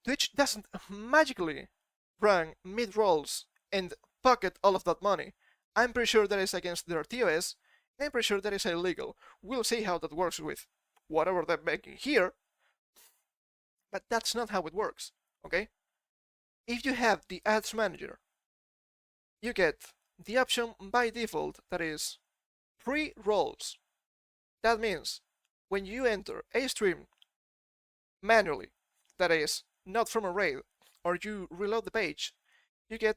Twitch doesn't magically run mid-rolls and pocket all of that money. I'm pretty sure that is against their TOS, and I'm pretty sure that is illegal. We'll see how that works with whatever they're making here, but that's not how it works, okay? If you have the ads manager, you get the option by default that is pre-rolls. That means when you enter a stream manually, that is not from a raid, or you reload the page, you get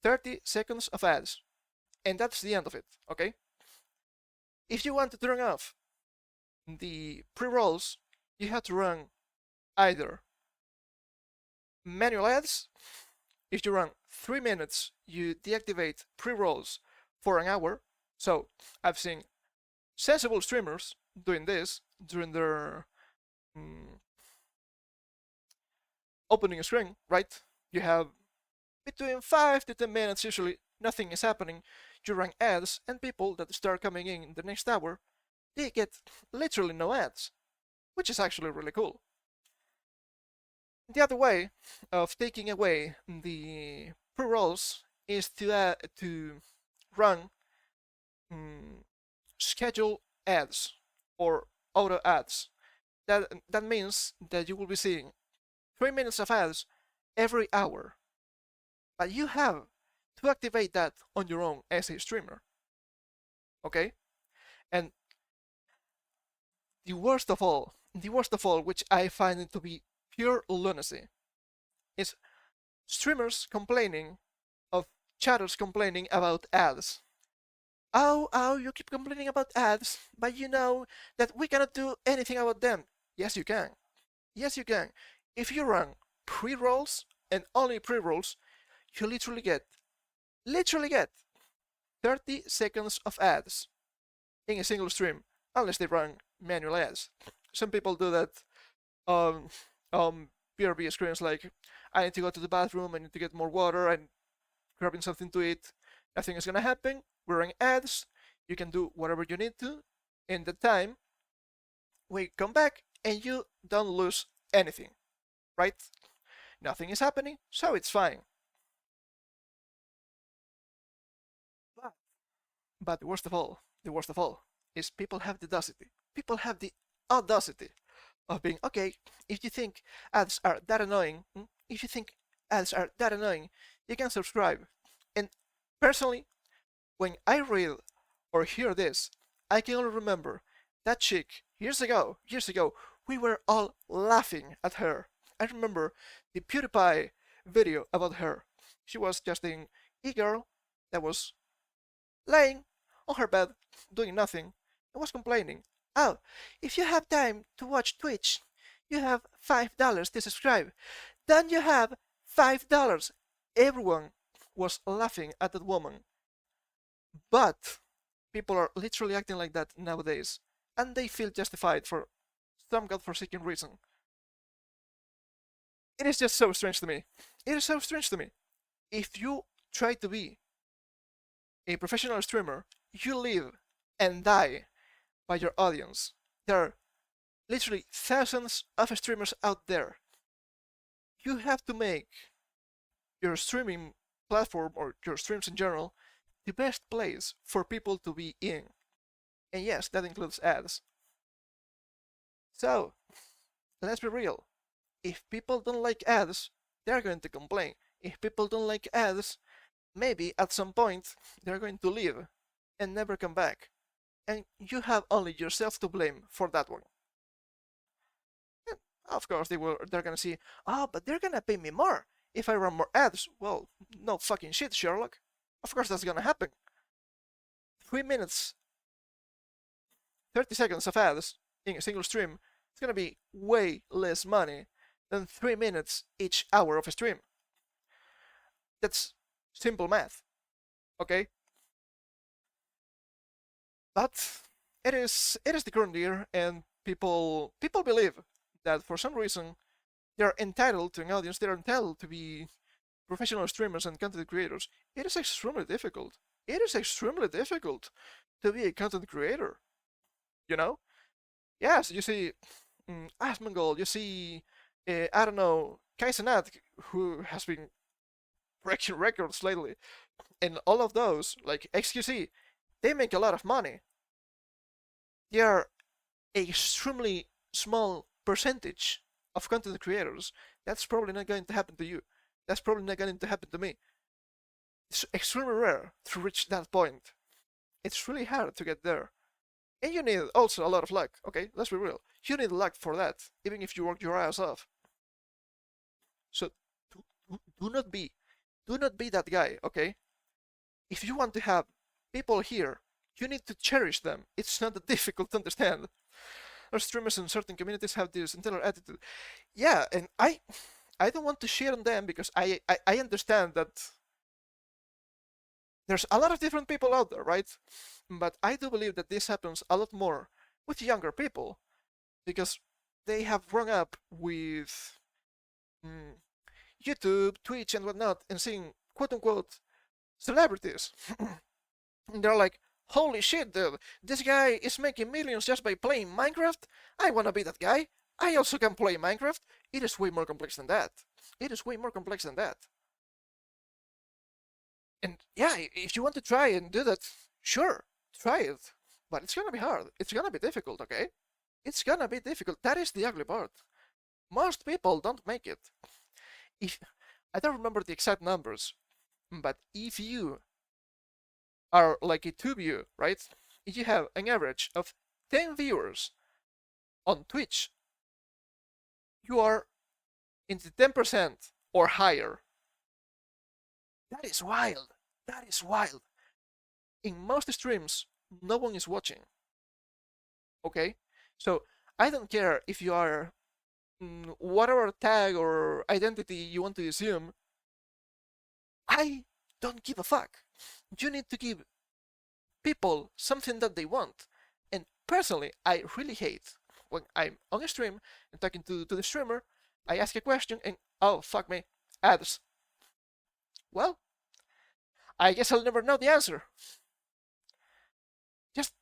30 seconds of ads, and that's the end of it, okay? If you want to turn off the pre-rolls, you have to run either manual ads. If you run 3 minutes, you deactivate pre-rolls for an hour. So I've seen sensible streamers doing this during their opening a screen, right? You have between 5 to 10 minutes, usually nothing is happening. You run ads, and people that start coming in the next hour, they get literally no ads, which is actually really cool. The other way of taking away the pre-rolls is to run schedule ads or auto ads. That means that you will be seeing 3 minutes of ads every hour, but you have to activate that on your own as a streamer. Okay? And the worst of all, which I find it to be pure lunacy, is streamers complaining of chatters complaining about ads. Oh, you keep complaining about ads, but you know that we cannot do anything about them. Yes, you can. Yes, you can. If you run pre-rolls and only pre-rolls, you literally get 30 seconds of ads in a single stream, unless they run manual ads. Some people do that BRB screens like, I need to go to the bathroom, I need to get more water, I'm grabbing something to eat. Nothing is gonna happen. We're running ads. You can do whatever you need to. In the time, we come back and you don't lose anything, right? Nothing is happening, so it's fine. But the worst of all is people have the audacity. People have the audacity of being, okay, if you think ads are that annoying, you can subscribe. And personally, when I read or hear this, I can only remember that chick years ago, we were all laughing at her. I remember the PewDiePie video about her. She was just an e-girl that was laying on her bed, doing nothing, and was complaining. Oh, if you have time to watch Twitch, you have $5 to subscribe. Don't you have $5? Everyone was laughing at that woman. But people are literally acting like that nowadays, and they feel justified for some godforsaken reason. It is just so strange to me. It is so strange to me. If you try to be a professional streamer, you live and die by your audience. There are literally thousands of streamers out there. You have to make your streaming platform or your streams in general the best place for people to be in. And yes, that includes ads. So, let's be real. If people don't like ads, they're going to complain. If people don't like ads, maybe at some point they're going to leave and never come back. And you have only yourself to blame for that one. And of course, they're gonna see, oh, but they're gonna pay me more if I run more ads. Well, no fucking shit, Sherlock. Of course that's gonna happen. 3 minutes, 30 seconds of ads in a single stream is gonna be way less money than 3 minutes each hour of a stream. That's simple math, okay? But it is the current year, and people believe that for some reason they're entitled to an audience. They're entitled to be professional streamers and content creators. It is extremely difficult. It is extremely difficult to be a content creator. You know? Yes, you see Asmongold, you see I don't know, Kaizenat, who has been breaking records lately, and all of those, like XQC, they make a lot of money. They are an extremely small percentage of content creators. That's probably not going to happen to you. That's probably not going to happen to me. It's extremely rare to reach that point. It's really hard to get there. And you need also a lot of luck, okay? Let's be real. You need luck for that, even if you work your ass off. So do not be that guy, okay? If you want to have people here, you need to cherish them. It's not that difficult to understand. Our streamers in certain communities have this entire attitude. Yeah, and I don't want to share on them because I understand that there's a lot of different people out there, right? But I do believe that this happens a lot more with younger people because they have grown up with YouTube, Twitch, and whatnot, and seeing quote-unquote celebrities. And they're like, holy shit, dude, this guy is making millions just by playing Minecraft? I wanna be that guy. I also can play Minecraft. It is way more complex than that. It is way more complex than that. And yeah, if you want to try and do that, sure, try it. But it's gonna be hard. It's gonna be difficult, okay? It's gonna be difficult. That is the ugly part. Most people don't make it. I don't remember the exact numbers, but if you are like a tuber, right? If you have an average of 10 viewers on Twitch, you are in the 10% or higher. That is wild. That is wild. In most streams, no one is watching. Okay? So I don't care if you are whatever tag or identity you want to assume. I don't give a fuck. You need to give people something that they want. And personally, I really hate when I'm on a stream and talking to the streamer, I ask a question and, oh, fuck me, ads. Well, I guess I'll never know the answer. Just,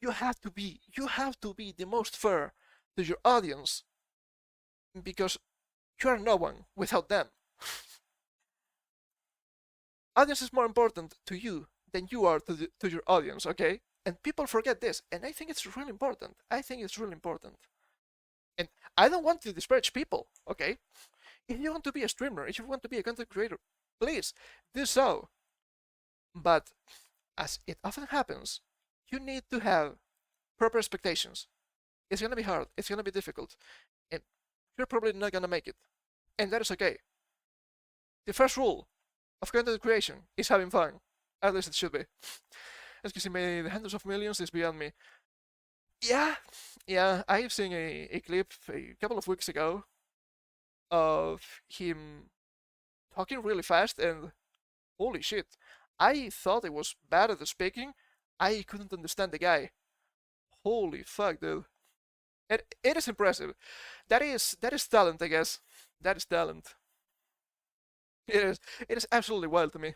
you have to be the most fair to your audience because you are no one without them. Audience is more important to you than you are to your audience, okay? And people forget this, and I think it's really important. And I don't want to disparage people, okay? If you want to be a streamer, if you want to be a content creator, please do so. But as it often happens, you need to have proper expectations. It's gonna be hard, it's gonna be difficult, and you're probably not gonna make it. And that is okay. The first rule of content creation is having fun. At least it should be. As you see, made hundreds of millions is beyond me. Yeah, I've seen a clip a couple of weeks ago of him talking really fast, and holy shit, I thought it was bad at the speaking. I couldn't understand the guy. Holy fuck, dude. It is impressive. That is talent, I guess. That is talent. It is absolutely wild to me.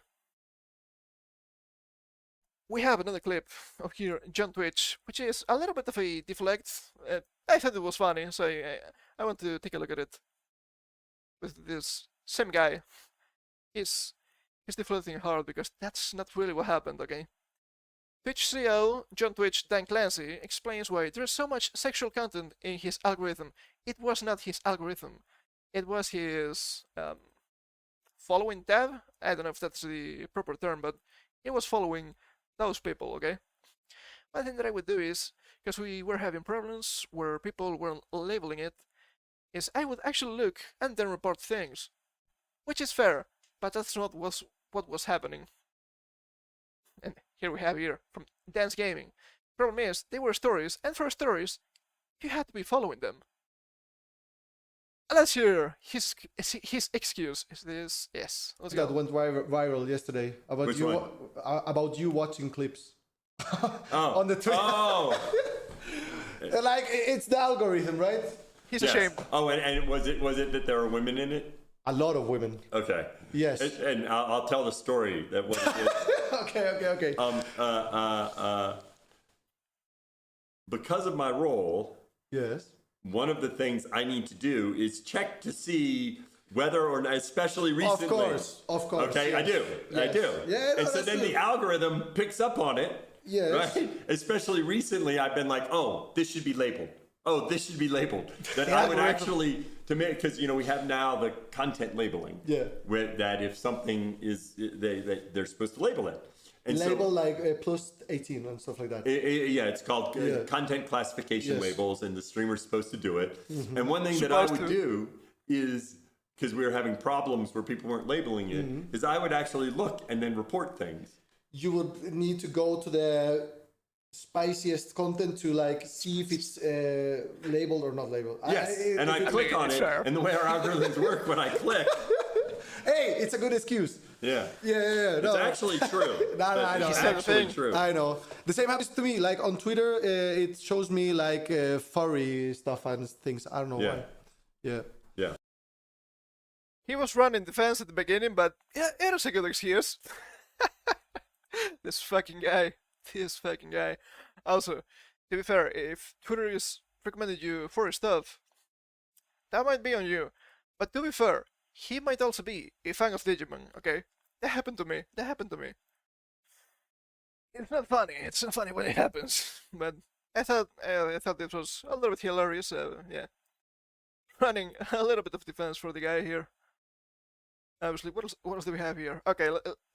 we have another clip of here John Twitch, which is a little bit of a deflect. I thought it was funny, so I want to take a look at it. With this same guy, he's deflecting hard because that's not really what happened. Okay. Twitch CEO John Twitch Dan Clancy explains why there's so much sexual content in his algorithm. It was not his algorithm. It was his following tab. I don't know if that's the proper term, but it was following those people, okay? One thing that I would do is, because we were having problems where people weren't labeling it, is I would actually look and then report things. Which is fair, but that's not what was happening. And here we have here, from Dance Gaming. Problem is, they were stories, and for stories, you had to be following them. Let's hear his excuse. Is this? Yes. Let's go. That went viral yesterday about Which you one? About you watching clips Oh. on the Twitter. Oh. Like it's the algorithm, right? He's Yes. ashamed. Oh, and was it that there were women in it? A lot of women. Okay. Yes. And I'll tell the story that was. Okay. Because of my role, Yes. one of the things I need to do is check to see whether or not, especially recently. Of course. Okay, yes. I do. Yeah, no, and so that's then good. the algorithm picks up on it. Yes. Right? Especially recently, I've been like, oh, this should be labeled. Oh, this should be labeled. That I would actually, to make, because, we have now the content labeling. Yeah. That if something is, they're supposed to label it. And Label like plus 18 and stuff like that. yeah, it's called content classification Yes. labels, and the streamer's supposed to do it. Mm-hmm. And one thing that I Supposed would to. do is, because we were having problems where people weren't labeling it, Mm-hmm. is I would actually look and then report things. You would need to go to the spiciest content to like see if it's labeled or not labeled. Yes, and I click on it's it, fair. and the way our algorithms work, when I click, Hey, it's a good excuse. yeah, Yeah. it's actually true. No, I know. It's It's actually true. I know. The same happens to me. Like on Twitter, it shows me like furry stuff and things. I don't know Yeah. why. Yeah. Yeah. He was running defense at the beginning, but yeah, it was a good excuse. This fucking guy. Also, to be fair, if Twitter is recommended you for stuff, that might be on you. But to be fair, he might also be a fan of Digimon, okay? That happened to me. It's not funny. It's not funny when it happens. But I thought this was a little bit hilarious, so yeah. Running a little bit of defense for the guy here. Obviously, what else do we have here? Okay,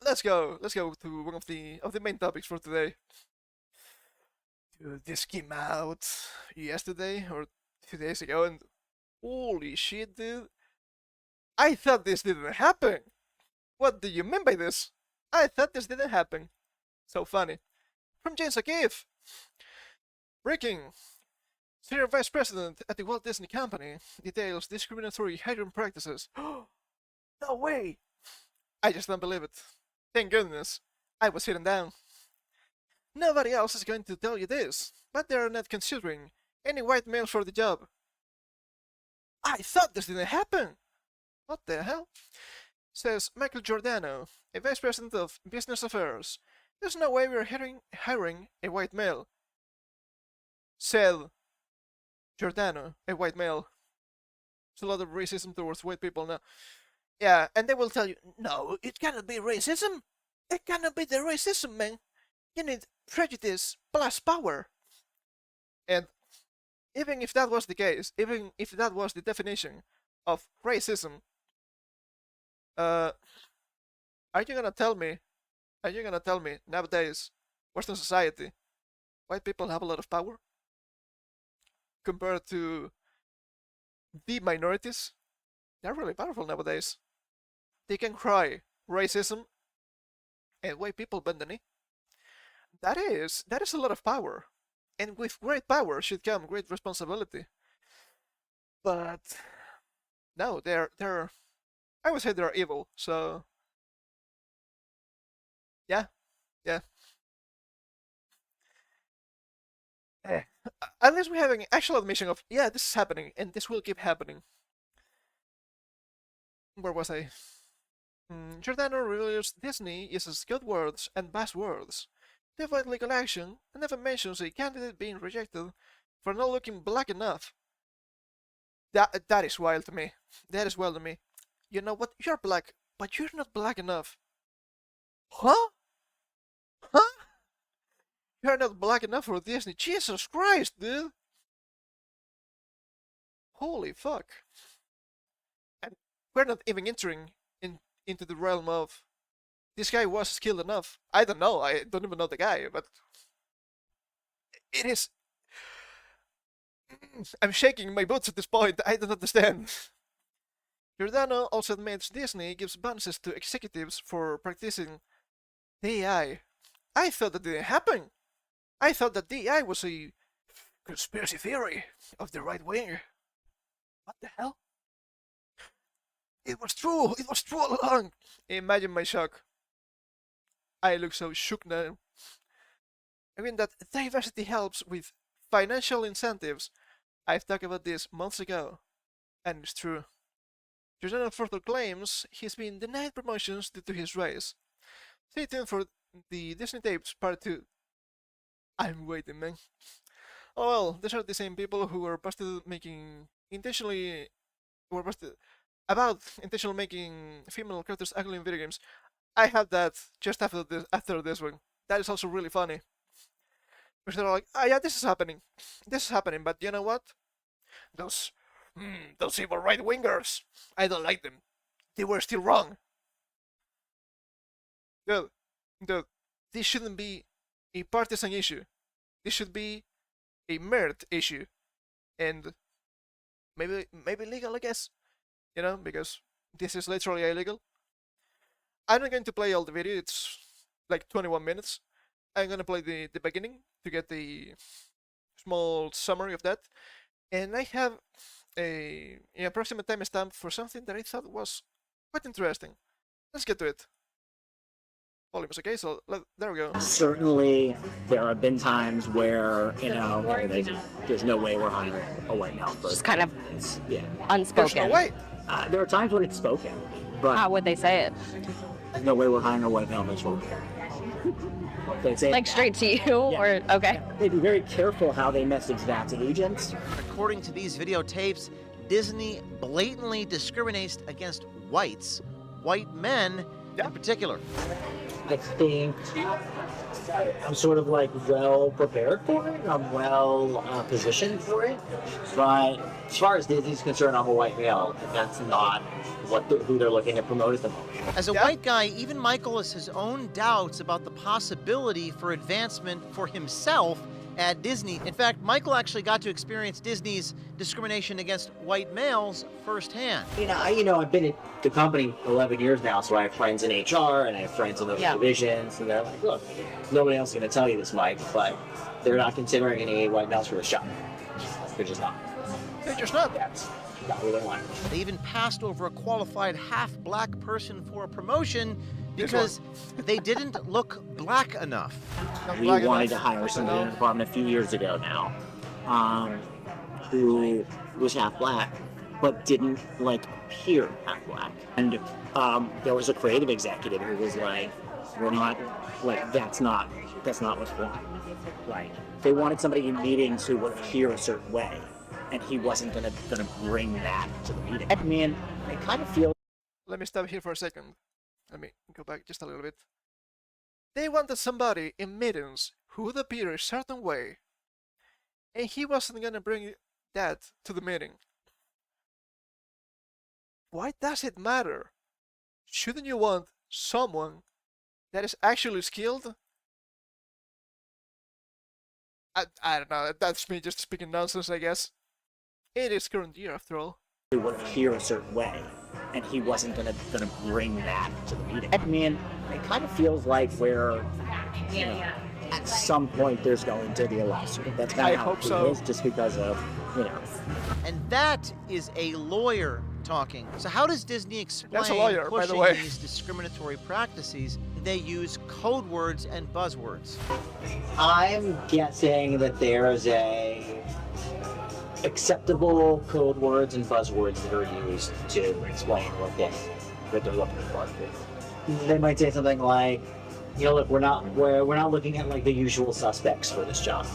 let's go to one of the main topics for today. Dude, this came out yesterday or 2 days ago, and holy shit, dude! I thought this didn't happen. What do you mean by this? I thought this didn't happen. So funny. From James O'Keefe. Breaking. Senior Vice President at the Walt Disney Company details discriminatory hiring practices. No way! I just don't believe it. Thank goodness. I was sitting down. Nobody else is going to tell you this, but they are not considering any white males for the job. I thought this didn't happen! What the hell? Says Michael Giordano, a Vice President of Business Affairs. There's no way we're hiring a white male. Said Giordano, a white male. There's a lot of racism towards white people now. Yeah, and they will tell you, no, it cannot be racism. It cannot be the racism, man. You need prejudice plus power. And even if that was the case, even if that was the definition of racism, are you gonna tell me nowadays, Western society, white people have a lot of power compared to the minorities? They're really powerful nowadays. They can cry racism and white people bend the knee. That is a lot of power. And with great power should come great responsibility. But no, they're I would say they're evil, so yeah. At least we have an actual admission of, yeah, this is happening, and this will keep happening. Where was I? Giordano reveals Disney uses good words and buzzwords They avoid legal action and never mentions a candidate being rejected for not looking black enough. That is wild to me. That is wild to me. You know what? You're black, but you're not black enough. Huh? Huh? You're not black enough for Disney. Jesus Christ, dude. Holy fuck. And we're not even entering into the realm of this guy was skilled enough. I don't know. I don't even know the guy, but it is. I'm shaking my boots at this point. I don't understand. Giordano also admits Disney gives bonuses to executives for practicing DEI. I thought that didn't happen. I thought that DEI was a conspiracy theory of the right wing. What the hell? It was true! It was true all along! Imagine my shock. I look so shook now. I mean that diversity helps with financial incentives. I've talked about this months ago, and it's true. Giordano further claims he's been denied promotions due to his race. Stay tuned for the Disney Tapes Part 2. I'm waiting, man. Oh well, these are the same people who were busted making intentionally making female characters ugly in video games. I have that just after this one. That is also really funny. Because they're like, oh yeah, this is happening, but you know what? Those evil right wingers, I don't like them. They were still wrong. Dude, this shouldn't be a partisan issue. This should be a merit issue, and maybe legal, I guess. You know, because this is literally illegal. I'm not going to play all the video. It's like 21 minutes. I'm gonna play the beginning to get the small summary of that, and I have an approximate timestamp for something that I thought was quite interesting. Let's get to it. Volume is okay, so there we go. Certainly, there have been times where, you know, there's no way we're hiring a white male person. Just kind of unspoken. There's no way. There are times when it's spoken, but How would they say it? there's no way we're hiring a white male person. They say Like straight to you, or okay? They'd be very careful how they message that to agents. According to these videotapes, Disney blatantly discriminates against white men in particular. I think I'm sort of like well prepared for it. I'm well positioned for it. But as far as Disney's concerned, I'm a white male. And that's not who they're looking to promote at the moment. As a white guy, even Michael has his own doubts about the possibility for advancement for himself at Disney. In fact, Michael actually got to experience Disney's discrimination against white males firsthand. I've been at the company 11 years now, so I have friends in HR and I have friends in those divisions, and they're like, look, nobody else is going to tell you this, Mike, but they're not considering any white males for this job. They're just not. They're just not. That's not what they want. They even passed over a qualified half-black person for a promotion because they didn't look black enough. We wanted to hire somebody in the department a few years ago now, who was half black, but didn't appear half black. And there was a creative executive who was like, "We're not that's not what's wrong." Like they wanted somebody in meetings who would appear a certain way, and he wasn't gonna bring that to the meeting. I mean, I kind of feel. Let me stop here for a second. Let me go back just a little bit. They wanted somebody in meetings who would appear a certain way, and he wasn't gonna bring that to the meeting. Why does it matter? Shouldn't you want someone that is actually skilled? I don't know, that's me just speaking nonsense, I guess. It is current year after all. He would appear a certain way, and he wasn't gonna bring that to the meeting. I mean, it kind of feels like we're, at some point there's going to be a lawsuit. That's kind of how it is, just because of, And that is a lawyer talking. So how does Disney explain That's a lawyer, by the pushing way. these discriminatory practices? They use code words and buzzwords. I'm guessing that there is acceptable code words and buzzwords that are used to explain what they're looking for. They might say something like, you know, look, we're not looking at like the usual suspects for this job.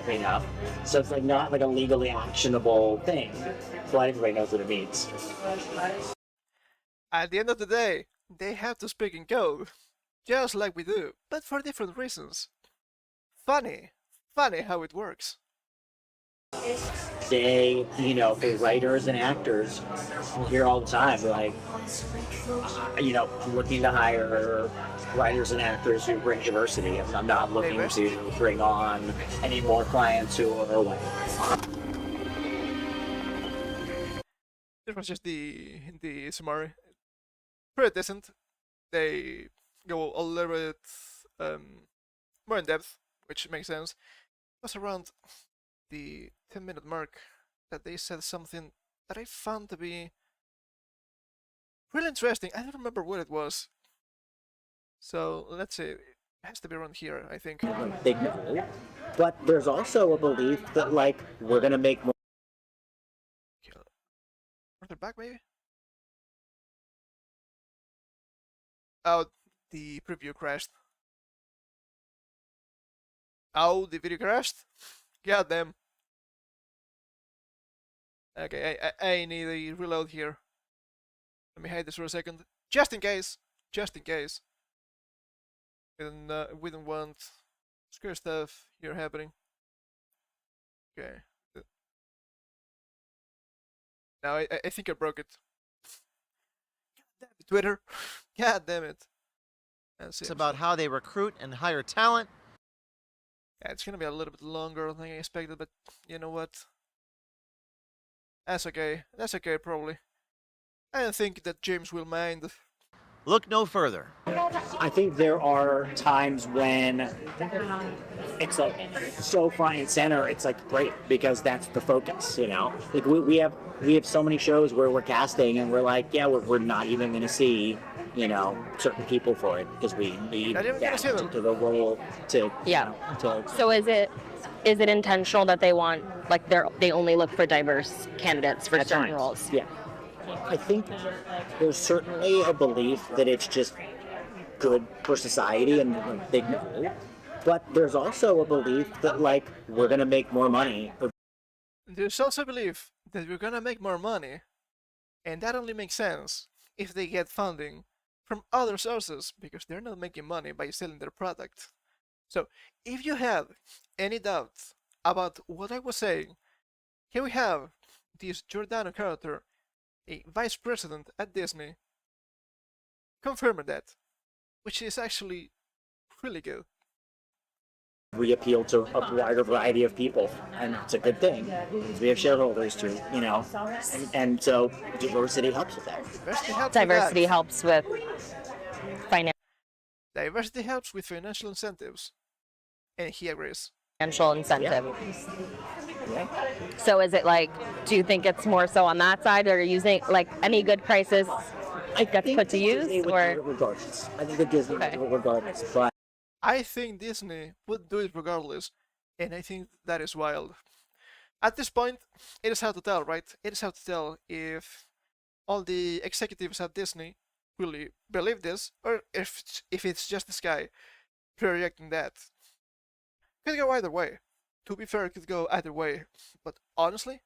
You know, so it's like not like a legally actionable thing, but everybody knows what it means. At the end of the day, they have to speak in code, just like we do, but for different reasons. Funny. Funny how it works. They, you know, for writers and actors, you hear all the time, like, you know, I'm looking to hire writers and actors who bring diversity. I'm not looking to bring on any more clients who are white. This was just the summary. Pretty decent. They go a little bit more in depth, which makes sense. It was around the 10-minute mark that they said something that I found to be really interesting. I don't remember what it was. So let's see. It has to be around here, I think. Big no. But there's also a belief that like we're gonna make more. Further back, maybe? Oh, the preview crashed. Oh, the video crashed? God damn. Okay, I need a reload here. Let me hide this for a second. Just in case. Just in case. We don't want scary stuff here happening. Okay. Now I think I broke it. God damn it, Twitter. God damn it. It's about how they recruit and hire talent. Yeah, it's gonna be a little bit longer than I expected, but you know what? That's okay. That's okay, probably. I don't think that James will mind. Look no further. I think there are times when it's like so front and center. It's like great because that's the focus, you know. Like we have so many shows where we're casting and we're like, yeah, we're not even going to see, you know, certain people for it because we need that to the role to Yeah. You know, So is it intentional that they want, like, they only look for diverse candidates for at certain times. roles? Yeah. I think there's certainly a belief that it's just good for society and big no. But there's also a belief that like we're gonna make more money. There's also a belief that we're gonna make more money, and that only makes sense if they get funding from other sources because they're not making money by selling their product. So, if you have any doubt about what I was saying, here we have this Giordano character, a vice president at Disney, confirming that, which is actually really good. We appeal to a wider variety of people, and it's a good thing. We have shareholders too, you know, and so diversity helps with that. Diversity Diversity helps helps with that. with Diversity helps with financial incentives, and he agrees. financial incentive. Yeah. So is it like, do you think it's more so on that side, or using like any good prices gets put to use, Disney would or do it regardless. I think the Disney would Okay. do it regardless, but I think Disney would do it regardless, and I think that is wild. At this point, it is hard to tell, right? It is hard to tell if all the executives at Disney really believe this, or if it's just this guy projecting that. Could go either way. To be fair, it could go either way. But honestly,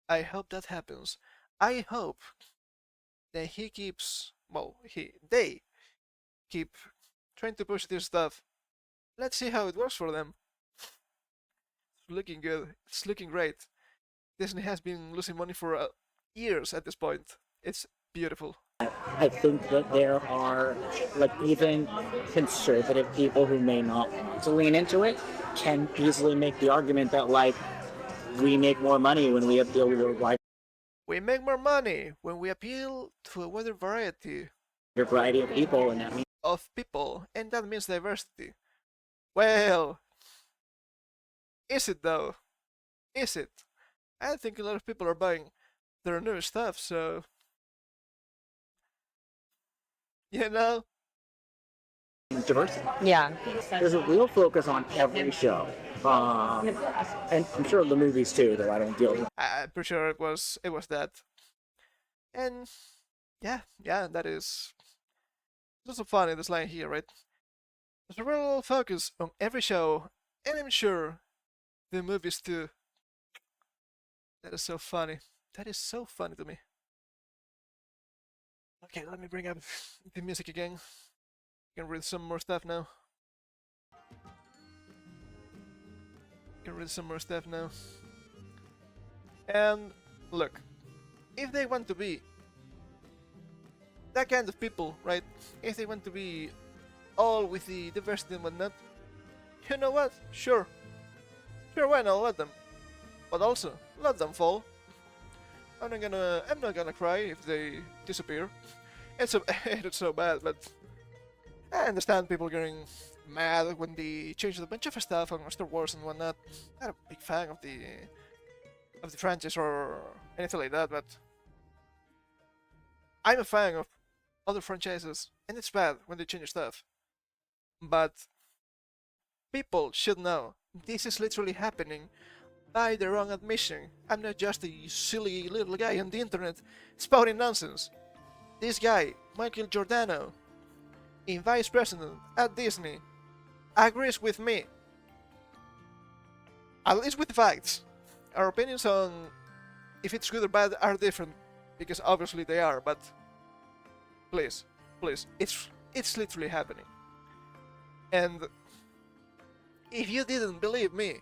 I hope that happens. I hope that he keeps, well, they keep trying to push this stuff. Let's see how it works for them. It's looking good. It's looking great. Disney has been losing money for years at this point. It's beautiful. I think that there are like even conservative people who may not want to lean into it can easily make the argument that like we make more money when we appeal to a wider We make more money when we appeal to a wider variety variety of people, and that means of people, and that means diversity. Well, is it though? Is it? I think a lot of people are buying their new stuff, so you know. diversity. yeah. There's a real focus on every show, and I'm sure the movies too, though I don't deal with. I'm pretty sure it was that. And yeah, that is. It's also funny this line here, right? There's a real focus on every show, and I'm sure the movies too. That is so funny. That is so funny to me. Okay, let me bring up the music again. Can read some more stuff now. And look, if they want to be that kind of people, right? If they want to be all with the diversity and whatnot, you know what? Sure, why not let them? But also, let them fall. I'm not gonna cry if they disappear. It's so bad, but I understand people getting mad when they change a bunch of stuff on Star Wars and whatnot. Not a big fan of the franchise or anything like that, but I'm a fan of other franchises, and it's bad when they change stuff. But people should know this is literally happening by their own admission. I'm not just a silly little guy on the internet spouting nonsense. This guy, Michael Giordano, in Vice President at Disney, agrees with me. At least with facts. Our opinions on if it's good or bad are different, because obviously they are, but please, it's literally happening. And if you didn't believe me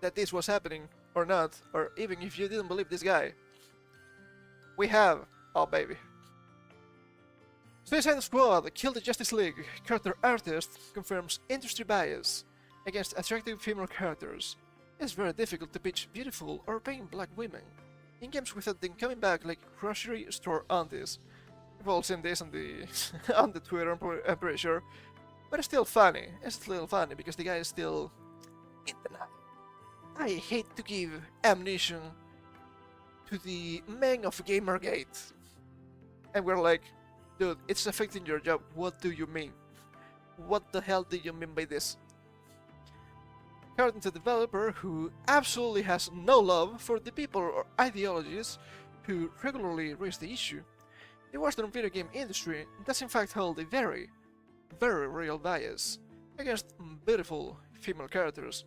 that this was happening or not, or even if you didn't believe this guy, we have, oh baby. Suicide Squad killed the Justice League. Character artist confirms industry bias against attractive female characters. It's very difficult to pitch beautiful or paying black women in games without them coming back like grocery store aunties. We've all seen this on the on the Twitter, I'm pretty sure. But it's still funny. It's still funny because the guy is still in denial. I hate to give ammunition to the men of Gamergate. And we're like, dude, it's affecting your job. What do you mean? What the hell do you mean by this? According to the developer, who absolutely has no love for the people or ideologies who regularly raise the issue, the Western video game industry does in fact hold a very, very real bias against beautiful female characters.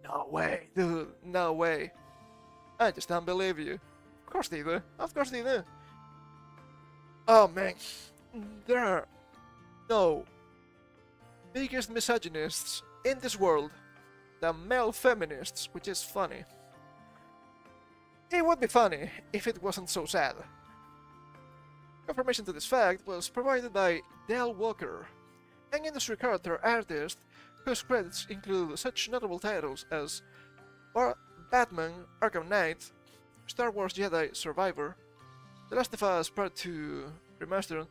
No way, dude, no way. I just don't believe you. Of course they do, of course they do. Oh man, there are no biggest misogynists in this world than male feminists, which is funny. It would be funny if it wasn't so sad. Confirmation to this fact was provided by Dale Walker, an industry character artist whose credits include such notable titles as Batman Arkham Knight, Star Wars Jedi Survivor, The Last of Us Part 2 Remastered.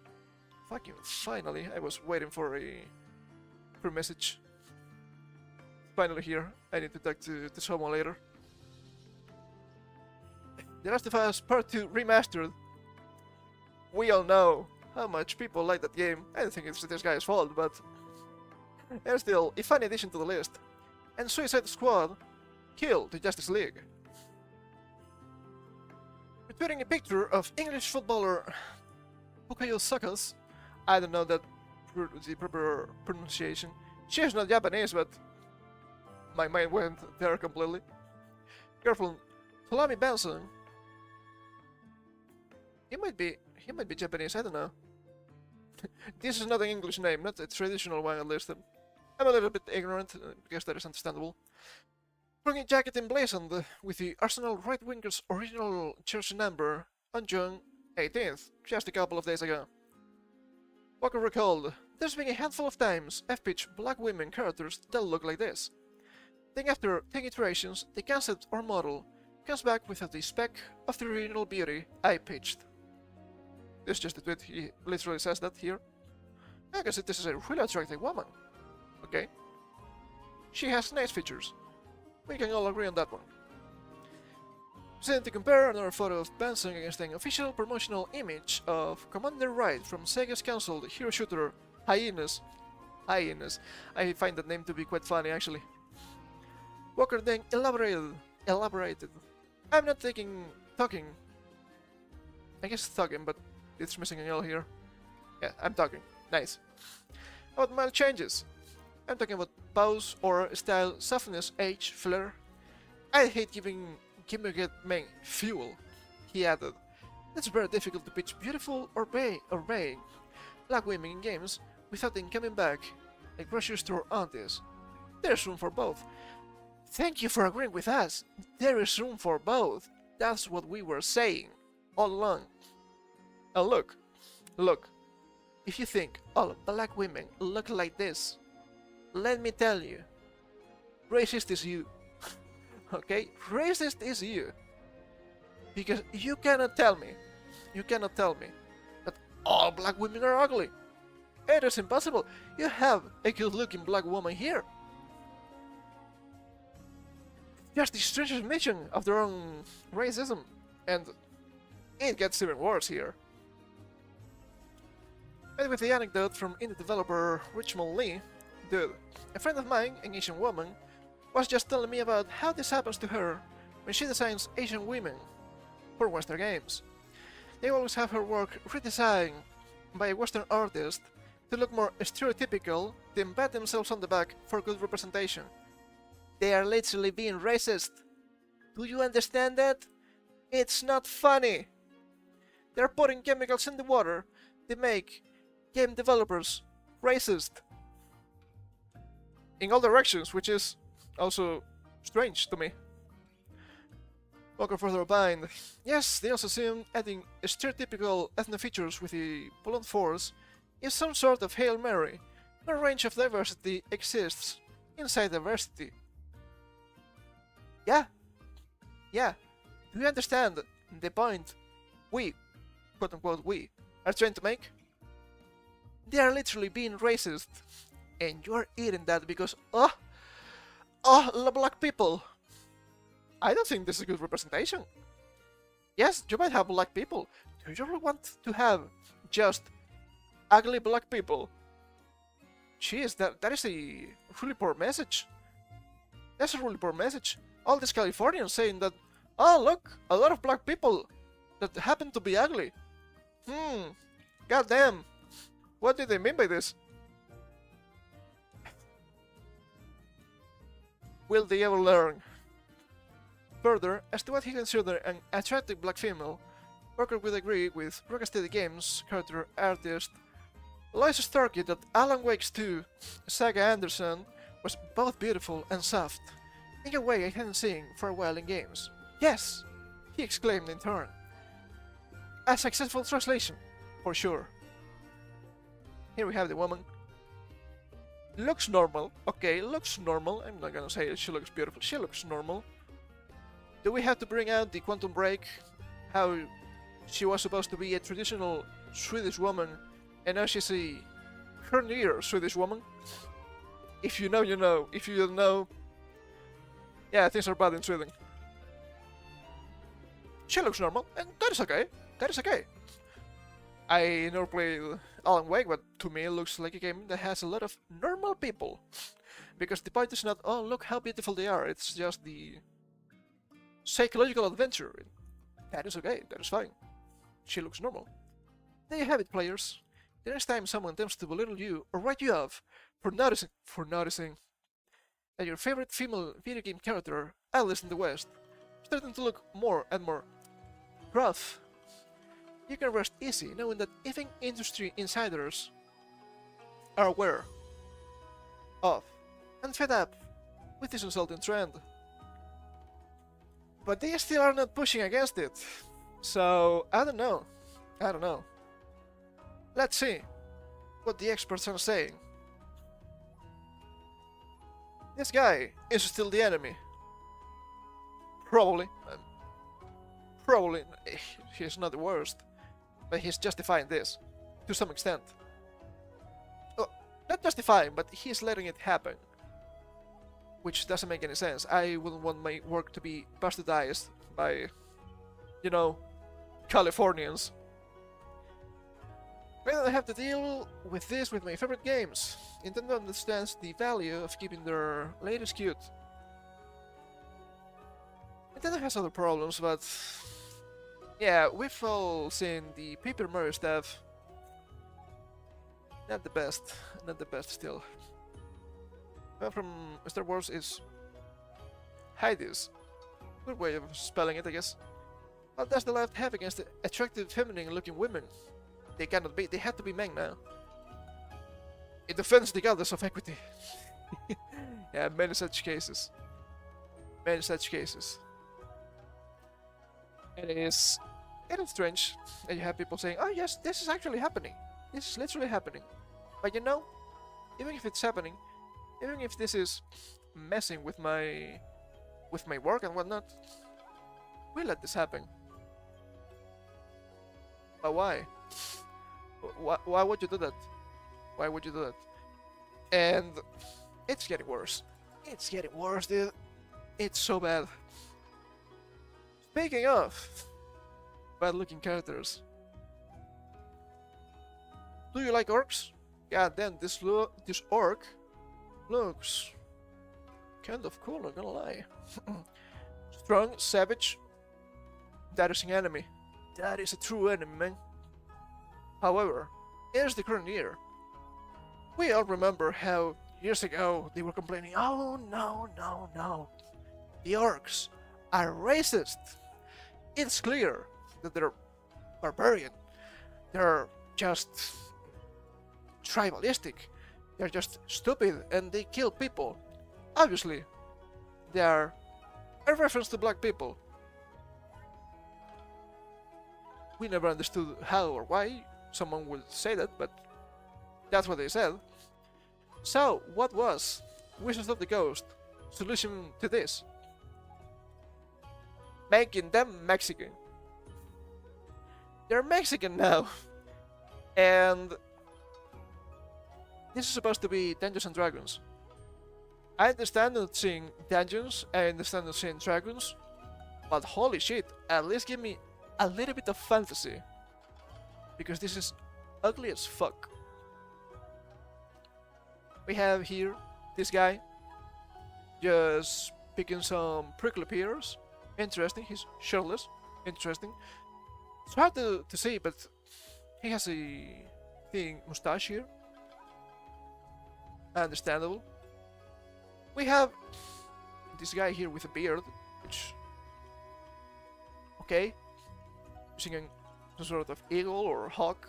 Fucking finally, I was waiting for a message. Finally here, I need to talk to someone later. The Last of Us Part 2 Remastered. We all know how much people like that game. I don't think it's this guy's fault, but it's still a fun addition to the list. And Suicide Squad killed the Justice League. Retweeting a picture of English footballer Bukayo Sakas. I don't know the proper pronunciation. She's not Japanese, but my mind went there completely. Girlfriend Salami Benson. He might be Japanese, I don't know. This is not an English name, not a traditional one at least. I'm a little bit ignorant, I guess that is understandable. Bringing jacket emblazoned with the Arsenal right-wingers' original jersey number on June 18th, just a couple of days ago. Walker recalled, "There's been a handful of times I've pitched black women characters that look like this. Then after 10 iterations, the concept or model comes back without the speck of the original beauty I pitched." This is just a tweet, he literally says that here. I guess this is a really attractive woman. Okay. She has nice features. We can all agree on that one. Then to compare another photo of Benson against an official promotional image of Commander Wright from Sega's cancelled hero shooter Hyenas. Hyenas. I find that name to be quite funny actually. Walker then elaborated. I'm not talking. I guess talking, but it's missing an L here. Yeah, I'm talking. Nice. About mild changes. I'm talking about pose, or style, softness, age, flair. I hate giving gimmick men fuel, he added. It's very difficult to pitch beautiful or vague black women in games without them coming back like grocery store aunties. There's room for both. Thank you for agreeing with us. There is room for both. That's what we were saying all along. And look, if you think all black women look like this, let me tell you, racist is you. Okay? Racist is you. Because you cannot tell me that all black women are ugly. It is impossible. You have a good-looking black woman here. Just the strangest admission of their own racism, and it gets even worse here. And with the anecdote from indie developer Richmond Lee, dude, a friend of mine, an Asian woman, was just telling me about how this happens to her when she designs Asian women for Western games. They always have her work redesigned by a Western artist to look more stereotypical, then pat themselves on the back for good representation. They are literally being racist. Do you understand that? It's not funny. They're putting chemicals in the water that make game developers racist. In all directions, which is also strange to me. Walker further opined, yes, they also seem adding stereotypical ethnic features with the blunt force is some sort of Hail Mary. No range of diversity exists inside diversity. Yeah. Do you understand the point we, quote-unquote we, are trying to make? They are literally being racist, and you're eating that because, the black people. I don't think this is a good representation. Yes, you might have black people. Do you really want to have just ugly black people? Jeez, that is a really poor message. That's a really poor message. All these Californians saying that, oh look, a lot of black people that happen to be ugly. Goddamn. What did they mean by this? Will they ever learn? Further, as to what he considered an attractive black female, Walker would agree with Rocksteady Games character artist Lois Starkey that Alan Wake's 2, Saga Anderson, was both beautiful and soft, in a way I hadn't seen for a while in games. Yes! He exclaimed in turn. A successful translation, for sure. Here we have the woman. Looks normal. Okay, looks normal. I'm not gonna say she looks beautiful. She looks normal. Do we have to bring out the Quantum Break? How she was supposed to be a traditional Swedish woman, and now she's a curnier Swedish woman? If you know, you know. If you don't know, yeah, things are bad in Sweden. She looks normal, and that is okay. That is okay. I never played Alan Wake, but to me it looks like a game that has a lot of normal people. Because the point is not, oh look how beautiful they are, it's just the psychological adventure. That is okay, that is fine. She looks normal. There you have it, players. The next time someone attempts to belittle you or write you off for noticing that your favorite female video game character, at least in the West, is starting to look more and more rough, you can rest easy knowing that even industry insiders are aware of and fed up with this insulting trend. But they still are not pushing against it. So, I don't know. Let's see what the experts are saying. This guy is still the enemy. Probably. Probably. He's not the worst. But he's justifying this. To some extent. Oh, not justifying, but he's letting it happen. Which doesn't make any sense. I wouldn't want my work to be bastardized by, you know, Californians. Well, I have to deal with this with my favorite games. Nintendo understands the value of keeping their latest cute. Nintendo has other problems, but yeah, we've all seen the Paper Mario stuff. Not the best still. from Star Wars is Hades. Good way of spelling it, I guess. What does the left have against the attractive, feminine-looking women? They cannot be. They have to be men now. It offends the goddess of equity. Yeah, many such cases. Many such cases. It is strange that you have people saying, "Oh yes, this is actually happening. This is literally happening." But you know, even if it's happening, even if this is messing with my work and whatnot, we let this happen. But why? Why would you do that? Why would you do that? And it's getting worse. It's getting worse, dude. It's so bad. Speaking of bad-looking characters, do you like orcs? God damn, this orc looks kind of cool, not gonna lie. Strong, savage. That is an enemy. That is a true enemy, man. However, here's the current year. We all remember how years ago they were complaining, "Oh no, no, no. The orcs are racist." It's clear that they're barbarian. They're just tribalistic. They're just stupid and they kill people. Obviously, they are a reference to black people. We never understood how or why someone would say that, but that's what they said. So, what was Wizards of the Coast solution to this? Making them Mexican. They're Mexican now. And this is supposed to be Dungeons and Dragons. I understand not seeing dungeons, I understand not seeing dragons, but holy shit, at least give me a little bit of fantasy. Because this is ugly as fuck. We have here this guy just picking some prickly pears. Interesting, he's shirtless. Interesting. It's hard to see, but he has a thin mustache here. Understandable. We have this guy here with a beard, which... okay. Using some sort of eagle or hawk.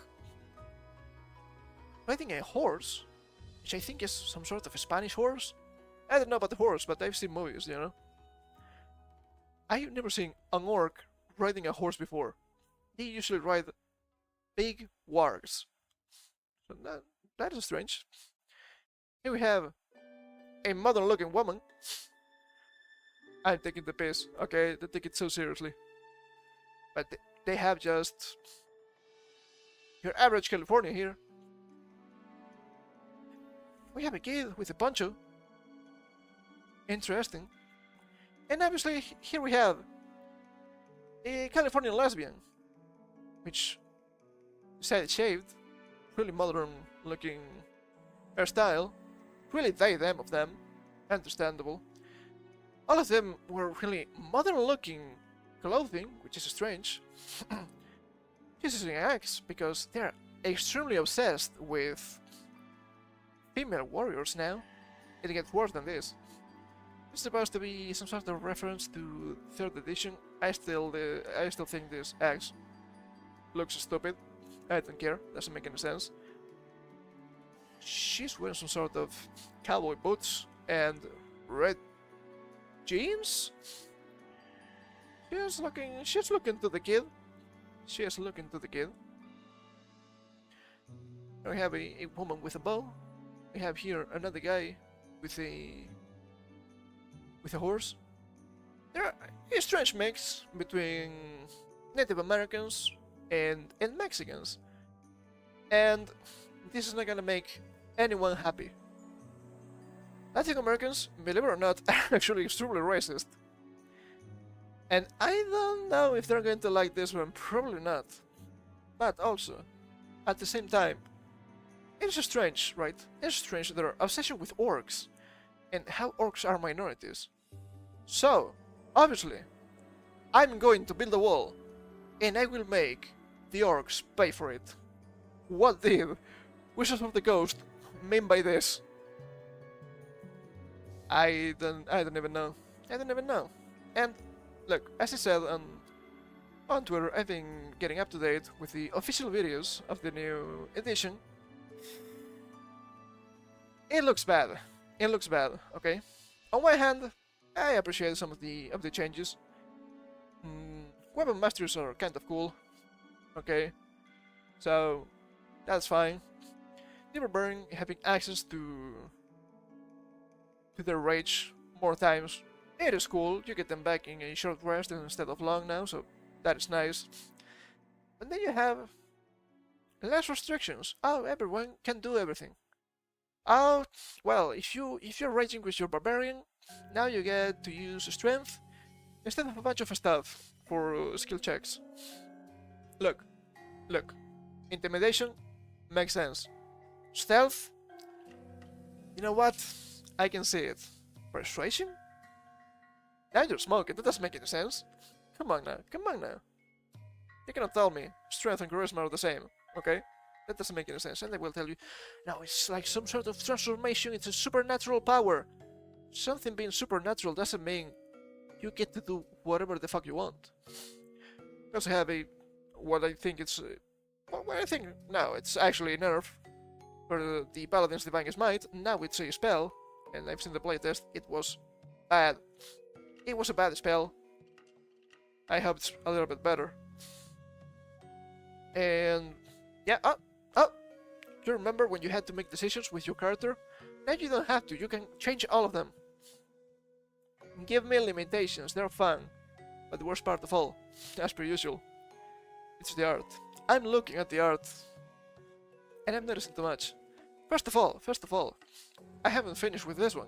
Riding a horse, which I think is some sort of a Spanish horse. I don't know about the horse, but I've seen movies, you know. I've never seen an orc riding a horse before. They usually ride big wargs. So that is strange. Here we have a modern-looking woman. I'm taking the piss. Okay, they take it so seriously. But they have just your average California here. We have a kid with a poncho. Interesting. And obviously, here we have a Californian lesbian, which decided shaved, really modern-looking hairstyle, really they/them of them, understandable. All of them were really modern-looking clothing, which is strange. This is an axe because they're extremely obsessed with female warriors now. It gets worse than this. It's supposed to be some sort of reference to 3rd edition. I still think this axe looks stupid. I don't care, doesn't make any sense. She's wearing some sort of cowboy boots and red jeans. She's looking to the kid. She is looking to the kid. Now we have a woman with a bow. We have here another guy with a horse. There a strange mix between Native Americans and Mexicans. And this is not gonna make anyone happy. Native Americans, believe it or not, are actually extremely racist. And I don't know if they're going to like this one, probably not. But also, at the same time, it's strange, right? It's strange their obsession with orcs and how orcs are minorities. So, obviously, I'm going to build a wall and I will make the orcs pay for it. What did Wizards of the Coast mean by this? I don't even know. I don't even know. And look, as I said on Twitter, I've been getting up to date with the official videos of the new edition. It looks bad. It looks bad, okay? On one hand, I appreciate some of the changes. Weapon masters are kind of cool, okay? So that's fine. The barbarian having access to their rage more times, it is cool. You get them back in a short rest instead of long now, so that is nice. And then you have less restrictions. Oh, everyone can do everything. Oh, well, if you're raging with your barbarian, now you get to use strength instead of a bunch of stuff for skill checks. Look, intimidation makes sense. Stealth, you know what? I can see it. Persuasion? Now you're smoking. That doesn't make any sense. Come on now. You cannot tell me strength and charisma are the same, okay? That doesn't make any sense. And they will tell you, no, it's like some sort of transformation. It's a supernatural power. Something being supernatural doesn't mean you get to do whatever the fuck you want. We also have what I think it's actually a nerf for the Paladin's Divine's Might. Now it's a spell, and I've seen the playtest. It was bad. It was a bad spell. I hope it's a little bit better. And yeah, you remember when you had to make decisions with your character? Now you don't have to. You can change all of them. Give me limitations. They're fun. But the worst part of all, as per usual, it's the art. I'm looking at the art, and I'm noticing too much. First of all, I haven't finished with this one.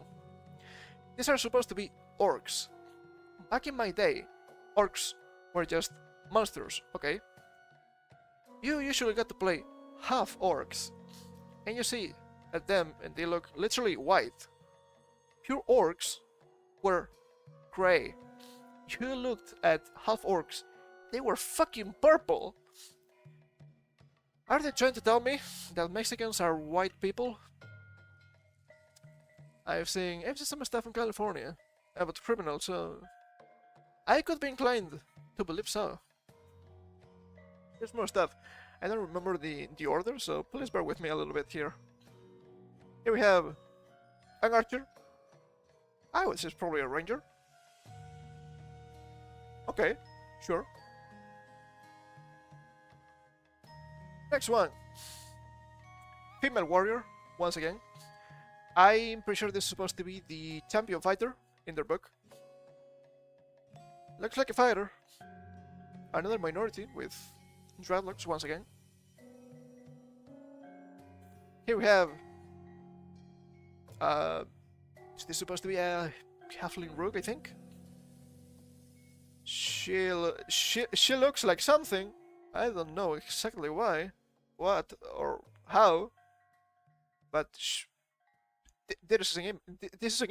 These are supposed to be orcs. Back in my day, orcs were just monsters, okay? You usually got to play half orcs, and you see at them and they look literally white. Pure orcs were gray. You looked at half orcs, they were fucking purple. Are they trying to tell me that Mexicans are white people? I've seen some stuff in California about criminals, so I could be inclined to believe so. There's more stuff. I don't remember the order, so please bear with me a little bit here. Here we have an archer. I would say it's probably a ranger. Okay, sure. Next one. Female warrior, once again. I'm pretty sure this is supposed to be the champion fighter in their book. Looks like a fighter. Another minority with dreadlocks once again. Here we have is this supposed to be a halfling rogue, I think? She looks like something. I don't know exactly why, what, or how, but this is an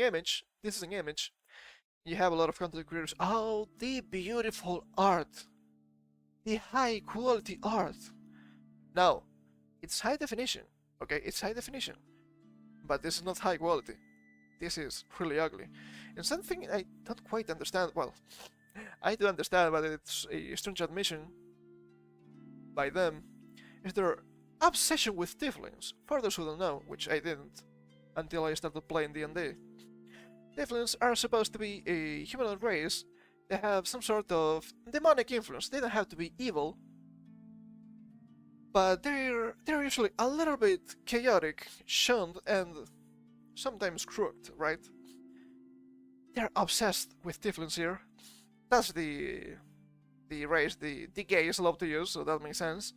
image. This is an image. You have a lot of content creators. Oh, the beautiful art. The high quality art. Now, it's high definition. Okay, it's high definition. But this is not high quality. This is really ugly. And something I don't quite understand. Well, I do understand, but it's a strange admission by them. Is their obsession with tieflings. For those who don't know, which I didn't until I started playing D&D. Tieflings are supposed to be a humanoid race. They have some sort of demonic influence. They don't have to be evil, but they're usually a little bit chaotic, shunned, and sometimes crooked, right? They're obsessed with tieflings here. That's the race the gays love to use, so that makes sense.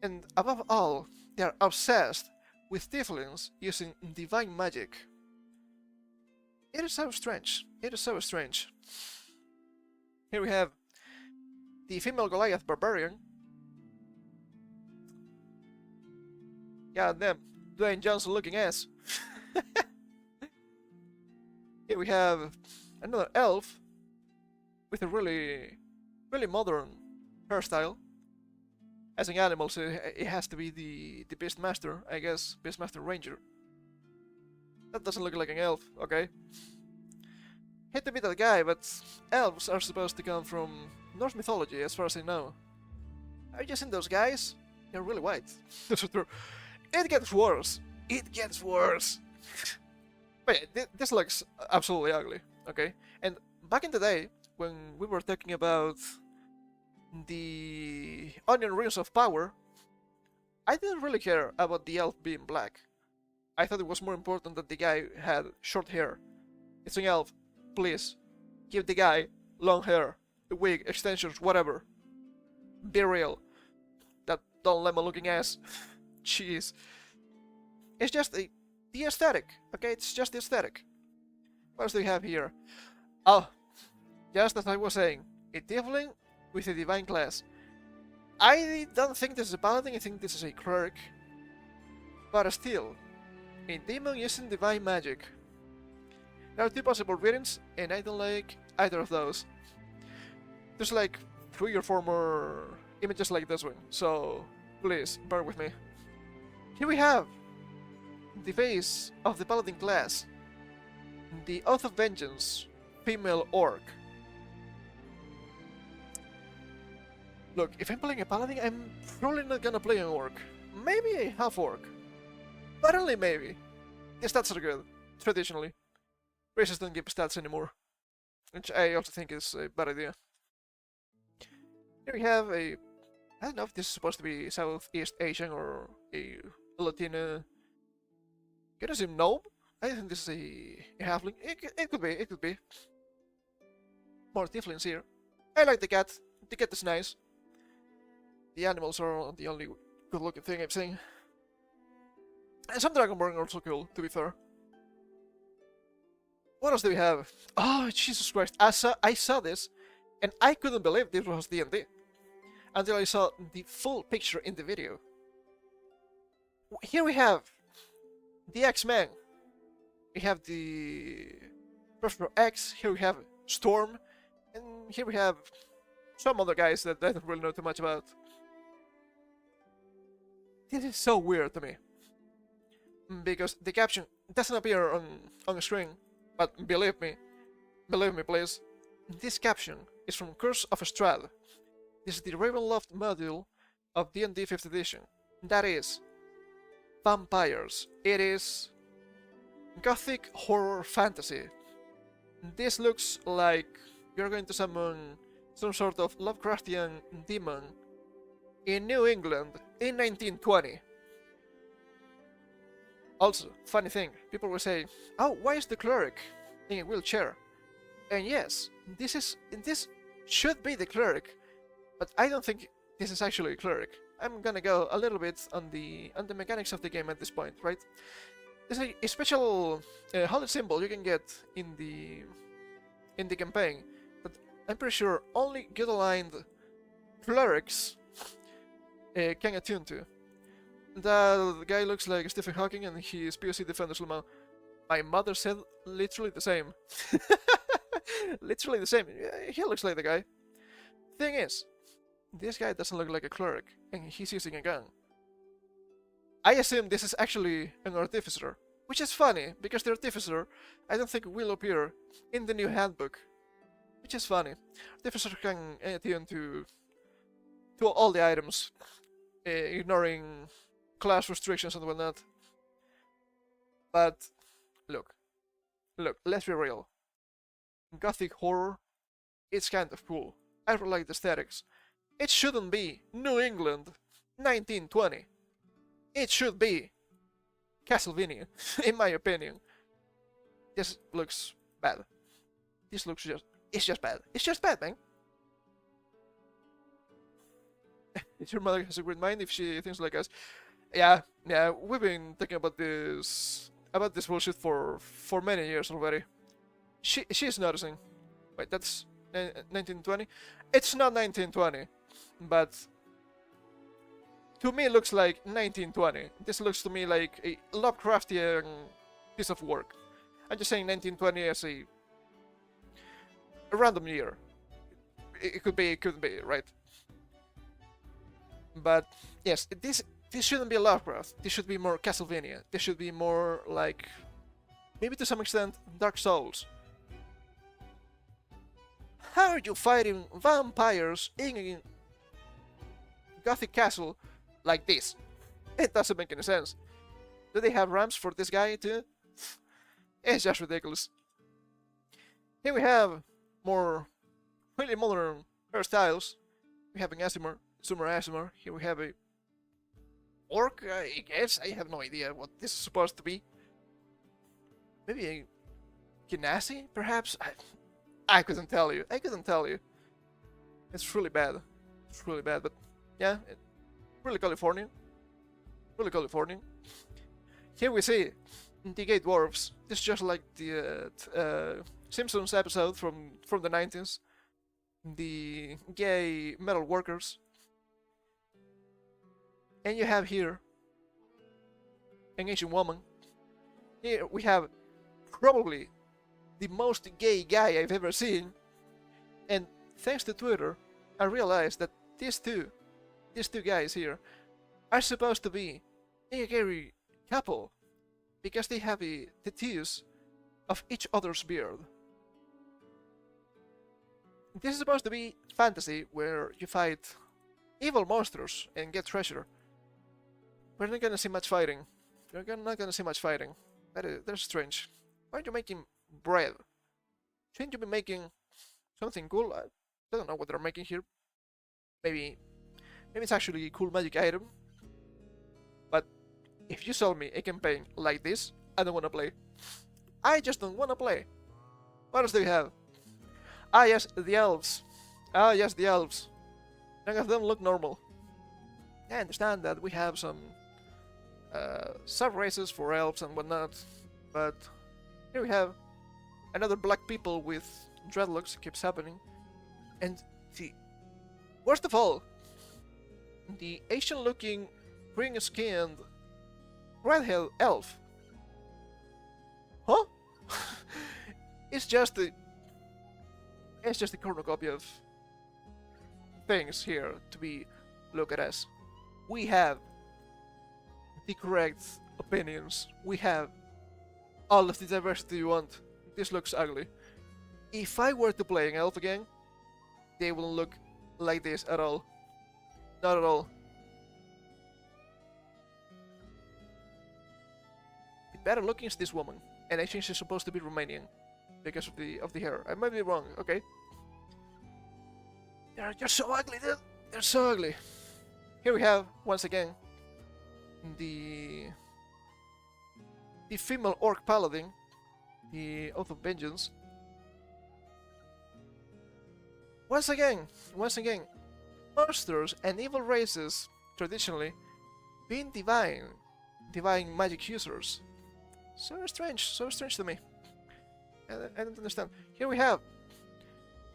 And above all, they're obsessed with tieflings using divine magic. It is so strange. It is so strange. Here we have the female Goliath barbarian. God damn, Dwayne Johnson looking ass. Here we have another elf with a really modern hairstyle. As in animals, it has to be the Beastmaster, I guess, Beastmaster Ranger. That doesn't look like an elf, okay? Hate to be that guy, but elves are supposed to come from Norse mythology, as far as I know. Have you just seen those guys? They're really white. That's true. It gets worse. It gets worse. But yeah, this looks absolutely ugly, okay? And back in the day, when we were talking about the onion rings of power, I didn't really care about the elf being black. I thought it was more important that the guy had short hair. It's an elf. Please, give the guy long hair, a wig, extensions, whatever. Be real. That Don Lemon looking ass. Jeez. It's just the aesthetic, okay? It's just the aesthetic. What else do we have here? Oh, just as I was saying, a tiefling with a divine class. I don't think this is a paladin, I think this is a cleric. But still, a demon using divine magic. There are two possible readings, and I don't like either of those. There's like 3 or 4 more images like this one, so please bear with me. Here we have the face of the paladin class, the Oath of Vengeance, female orc. Look, if I'm playing a paladin, I'm probably not gonna play an orc. Maybe a half orc, but only maybe. The stats are good, traditionally. Races don't give stats anymore, which I also think is a bad idea. Here we have a... I don't know if this is supposed to be Southeast Asian or a Latina... Can I assume gnome? I think this is a halfling. It could be, it could be. More tieflings here. I like the cat. The cat is nice. The animals are the only good looking thing I've seen. And some Dragonborn are also cool, to be fair. What else do we have? Oh, Jesus Christ. I saw this, and I couldn't believe this was D&D. Until I saw the full picture in the video. Here we have the X-Men. We have the Professor X. Here we have Storm. And here we have some other guys that I don't really know too much about. This is so weird to me. Because the caption doesn't appear on the screen. But believe me please, this caption is from Curse of Strahd. This is the Ravenloft module of D&D 5th edition. That is vampires. It is gothic horror fantasy. This looks like you're going to summon some sort of Lovecraftian demon in New England in 1920. Also, funny thing, people will say, oh, why is the cleric in a wheelchair? And yes, this should be the cleric, but I don't think this is actually a cleric. I'm gonna go a little bit on the mechanics of the game at this point, right? There's a special holy symbol you can get in the campaign, but I'm pretty sure only good-aligned clerics can attune to. That guy looks like Stephen Hawking and he is POC Defender Slimo. My mother said literally the same. Literally the same. He looks like the guy. Thing is, this guy doesn't look like a cleric, and he's using a gun. I assume this is actually an artificer, which is funny, because the artificer I don't think will appear in the new handbook. Which is funny. Artificer can attune to all the items, ignoring class restrictions and whatnot. But look, let's be real. Gothic horror, it's kind of cool. I really like the aesthetics. It shouldn't be New England 1920. It should be Castlevania, in my opinion. This looks bad. This looks it's just bad. It's just bad, man. If your mother has a great mind if she thinks like us. Yeah, we've been thinking about this bullshit for many years already. She's noticing. Wait, that's 1920? It's not 1920, but to me it looks like 1920. This looks to me like a Lovecraftian piece of work. I'm just saying 1920 as a random year. It could be, it couldn't be, right? But yes, this shouldn't be Lovecraft. This should be more Castlevania. This should be more like, maybe to some extent, Dark Souls. How are you fighting vampires in a gothic castle like this? It doesn't make any sense. Do they have ramps for this guy too? It's just ridiculous. Here we have more really modern hairstyles. We have an Asimar, Sumer Asimar. Here we have a orc, I guess. I have no idea what this is supposed to be. Maybe a Genasi, perhaps? I couldn't tell you. I couldn't tell you. It's really bad. It's really bad, but yeah, really Californian. Really Californian. Here we see the gay dwarves. This is just like the Simpsons episode from the 90s. The gay metal workers. And you have here an Asian woman. Here we have probably the most gay guy I've ever seen. And thanks to Twitter, I realized that these two guys here are supposed to be a gay couple because they have the tattoos of each other's beard. This is supposed to be fantasy where you fight evil monsters and get treasure. We're not gonna see much fighting. You're not gonna see much fighting. That's strange. Why are you making bread? Shouldn't you be making something cool? I don't know what they're making here. Maybe it's actually a cool magic item. But if you sell me a campaign like this, I don't wanna play. I just don't wanna play. What else do you have? Ah yes, the elves. Ah yes, the elves. None of them look normal. I understand that we have some sub-races for elves and whatnot, but here we have another black people with dreadlocks. Keeps happening. And the worst of all, the Asian-looking, green-skinned, redhead elf. Huh? It's just a cornucopia of things here to be looked at as. We have the correct opinions. We have all of the diversity you want. This looks ugly. If I were to play an elf again, they wouldn't look like this at all. Not at all. The better looking is this woman, and I think she's supposed to be Romanian because of the hair. I might be wrong. Okay. They're just so ugly, dude. They're so ugly. Here we have once again the female orc paladin, the Oath of Vengeance. Once again, monsters and evil races traditionally being divine magic users. So strange to me. I don't understand. Here we have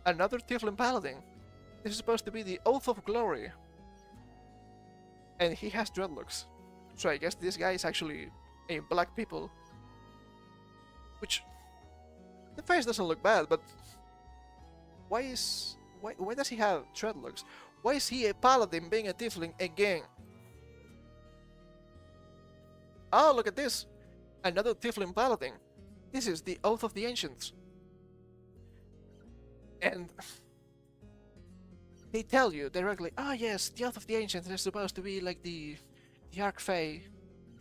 another Tiefling paladin. This is supposed to be the Oath of Glory, and he has dreadlocks. So I guess this guy is actually a black people. Which the face doesn't look bad, but why does he have dreadlocks? Why is he a paladin being a tiefling again? Oh, look at this! Another tiefling paladin. This is the Oath of the Ancients. And they tell you directly, ah yes, the Oath of the Ancients is supposed to be like the Archfey,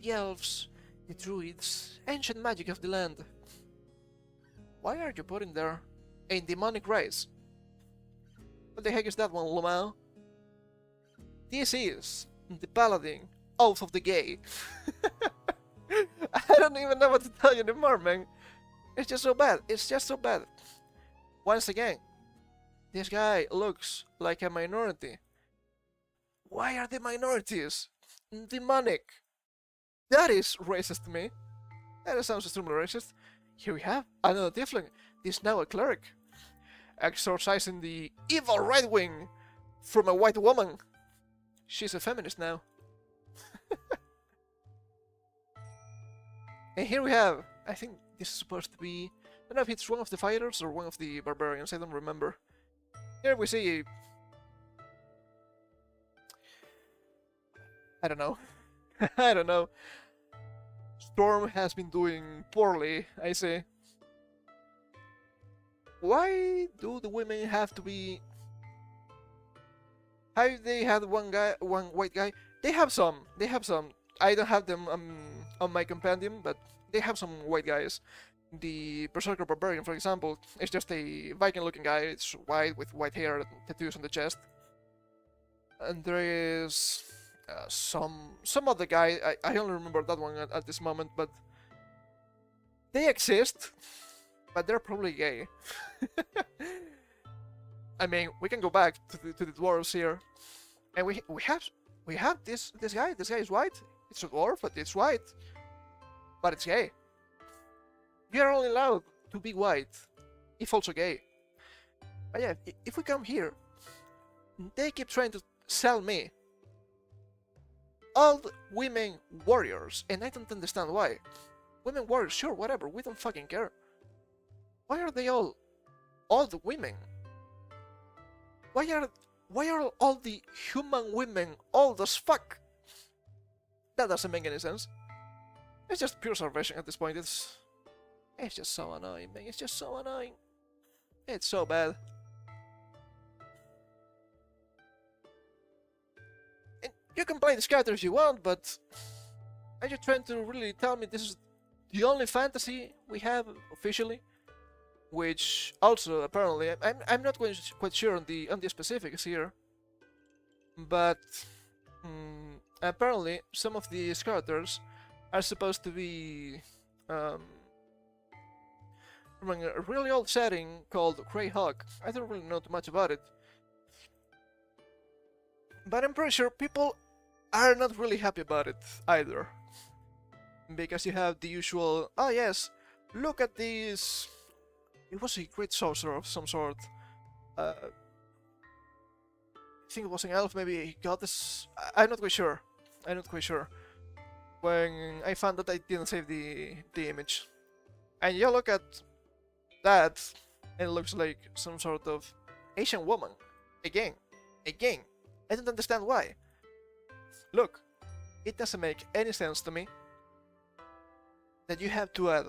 the Elves, the Druids, ancient magic of the land. Why are you putting there a demonic race? What the heck is that one, Lumao? This is the Paladin Oath of the Gay. I don't even know what to tell you anymore, man. It's just so bad. It's just so bad. Once again, this guy looks like a minority. Why are the minorities demonic? That is racist to me. That sounds extremely racist. Here we have another tiefling. This is now a cleric, exorcising the evil right wing from a white woman. She's a feminist now. And here we have, I think this is supposed to be, I don't know if it's one of the fighters or one of the barbarians, I don't remember. Here we see, I don't know. I don't know. Storm has been doing poorly, I say. why do the women have to be? How they had one white guy? They have some. They have some. I don't have them on my compendium, but they have some white guys. The Berserker Barbarian, for example, is just a Viking-looking guy. It's white with white hair and tattoos on the chest. And there is some other guy. I only remember that one at this moment, but they exist, but they're probably gay. I mean, we can go back to the dwarves here, and we have this guy. This guy is white. It's a dwarf, but it's white, but it's gay. We are only allowed to be white, if also gay. But yeah, if we come here, they keep trying to sell me old women warriors, and I don't understand why. Women warriors, sure, whatever, we don't fucking care. Why are they all old women? Why are all the human women old as fuck? That doesn't make any sense. It's just pure salvation at this point. It's just so annoying, man. It's just so annoying. It's so bad. And you can play this character if you want, but are you trying to really tell me this is the only fantasy we have officially? Which also apparently I'm not quite sure on the specifics here, but apparently some of these characters are supposed to be from a really old setting called Greyhawk. I don't really know too much about it, but I'm pretty sure people are not really happy about it either, because you have the usual, oh yes, look at these. It was a great sorcerer of some sort. I think it was an elf, maybe a goddess. I'm not quite sure. I'm not quite sure. When I found that I didn't save the image, and you look at that, and it looks like some sort of Asian woman. Again. I don't understand why. Look, it doesn't make any sense to me that you have to add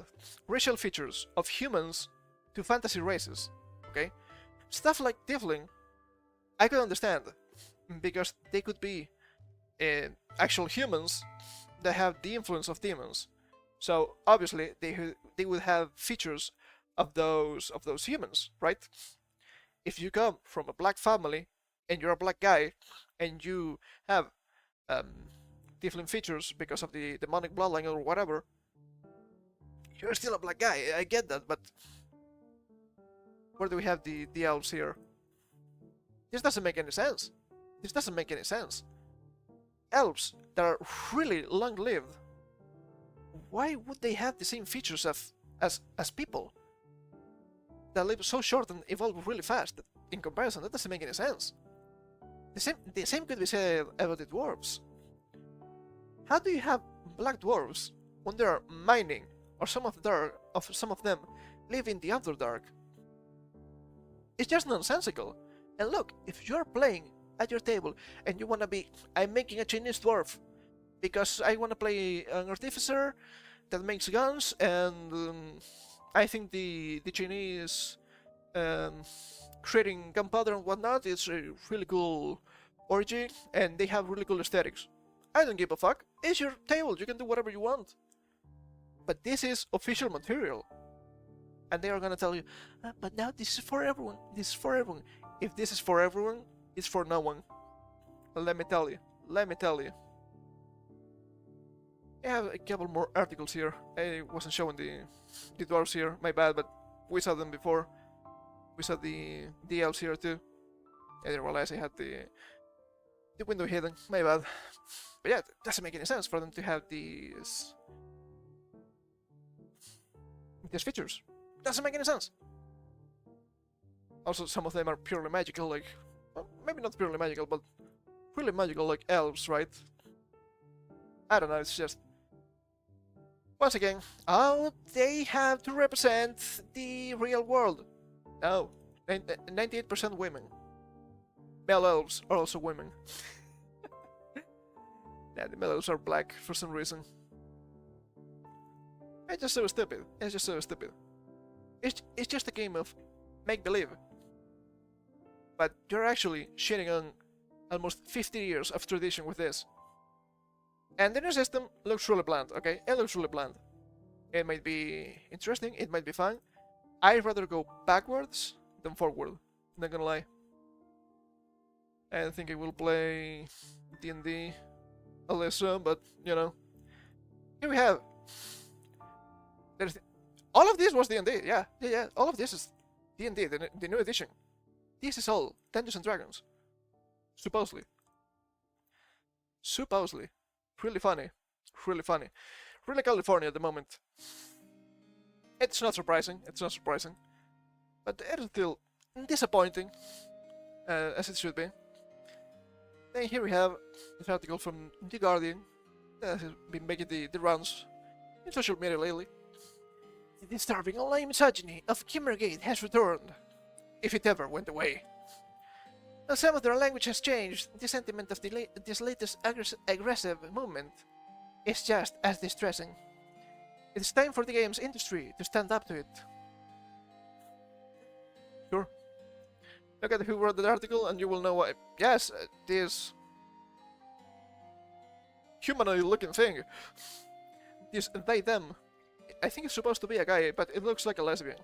racial features of humans to fantasy races, okay? Stuff like Tiefling, I could understand, because they could be actual humans that have the influence of demons. So obviously they would have features of those humans, right? If you come from a black family and you're a black guy and you have Tiefling features because of the demonic bloodline or whatever, you're still a black guy. I get that, but where do we have the elves here? This doesn't make any sense. This doesn't make any sense. Elves that are really long-lived, why would they have the same features as people that live so short and evolve really fast? In comparison, that doesn't make any sense. The same could be said about the dwarves. How do you have black dwarves when they are mining, or some of them live in the Underdark? It's just nonsensical. And look, if you're playing at your table and you wanna be, I'm making a Chinese dwarf because I wanna play an artificer that makes guns, and I think the Chinese creating gunpowder and whatnot is a really cool orgy, and they have really cool aesthetics. I don't give a fuck. It's your table. You can do whatever you want. But this is official material. And they are gonna tell you, but now this is for everyone. This is for everyone. If this is for everyone, it's for no one. Let me tell you. Let me tell you. I have a couple more articles here. I wasn't showing the dwarves here. My bad, but we saw them before. We saw the elves here too. I didn't realize I had the window hidden. My bad. But yeah, it doesn't make any sense for them to have these features. Doesn't make any sense. Also, some of them are purely magical, like, well, maybe not purely magical, but really magical, like elves, right? I don't know, it's just, once again, oh, they have to represent the real world. No, 98% women. Male elves are also women. Yeah, the male elves are black for some reason. It's just so stupid. It's just so stupid. It's just a game of make believe. But you're actually shitting on almost 50 years of tradition with this. And the new system looks really bland, okay? It looks really bland. It might be interesting, it might be fun. I'd rather go backwards than forward, not gonna lie. I think I will play D&D a lesson, but you know. Here we have. All of this was D&D, yeah. All of this is D&D, the new edition. This is all Dungeons and Dragons. Supposedly. Really funny. Really California at the moment. It's not surprising. But it's still disappointing. As it should be. Then here we have this article from The Guardian that has been making the rounds in social media lately. The disturbing online misogyny of Gamergate has returned, if it ever went away. While some of their language has changed, the sentiment of this latest aggressive movement is just as distressing. It is time for the games industry to stand up to it. Sure. Look at who wrote the article and you will know why. Yes, this humanoid-looking thing. This they-them. I think it's supposed to be a guy, but it looks like a lesbian.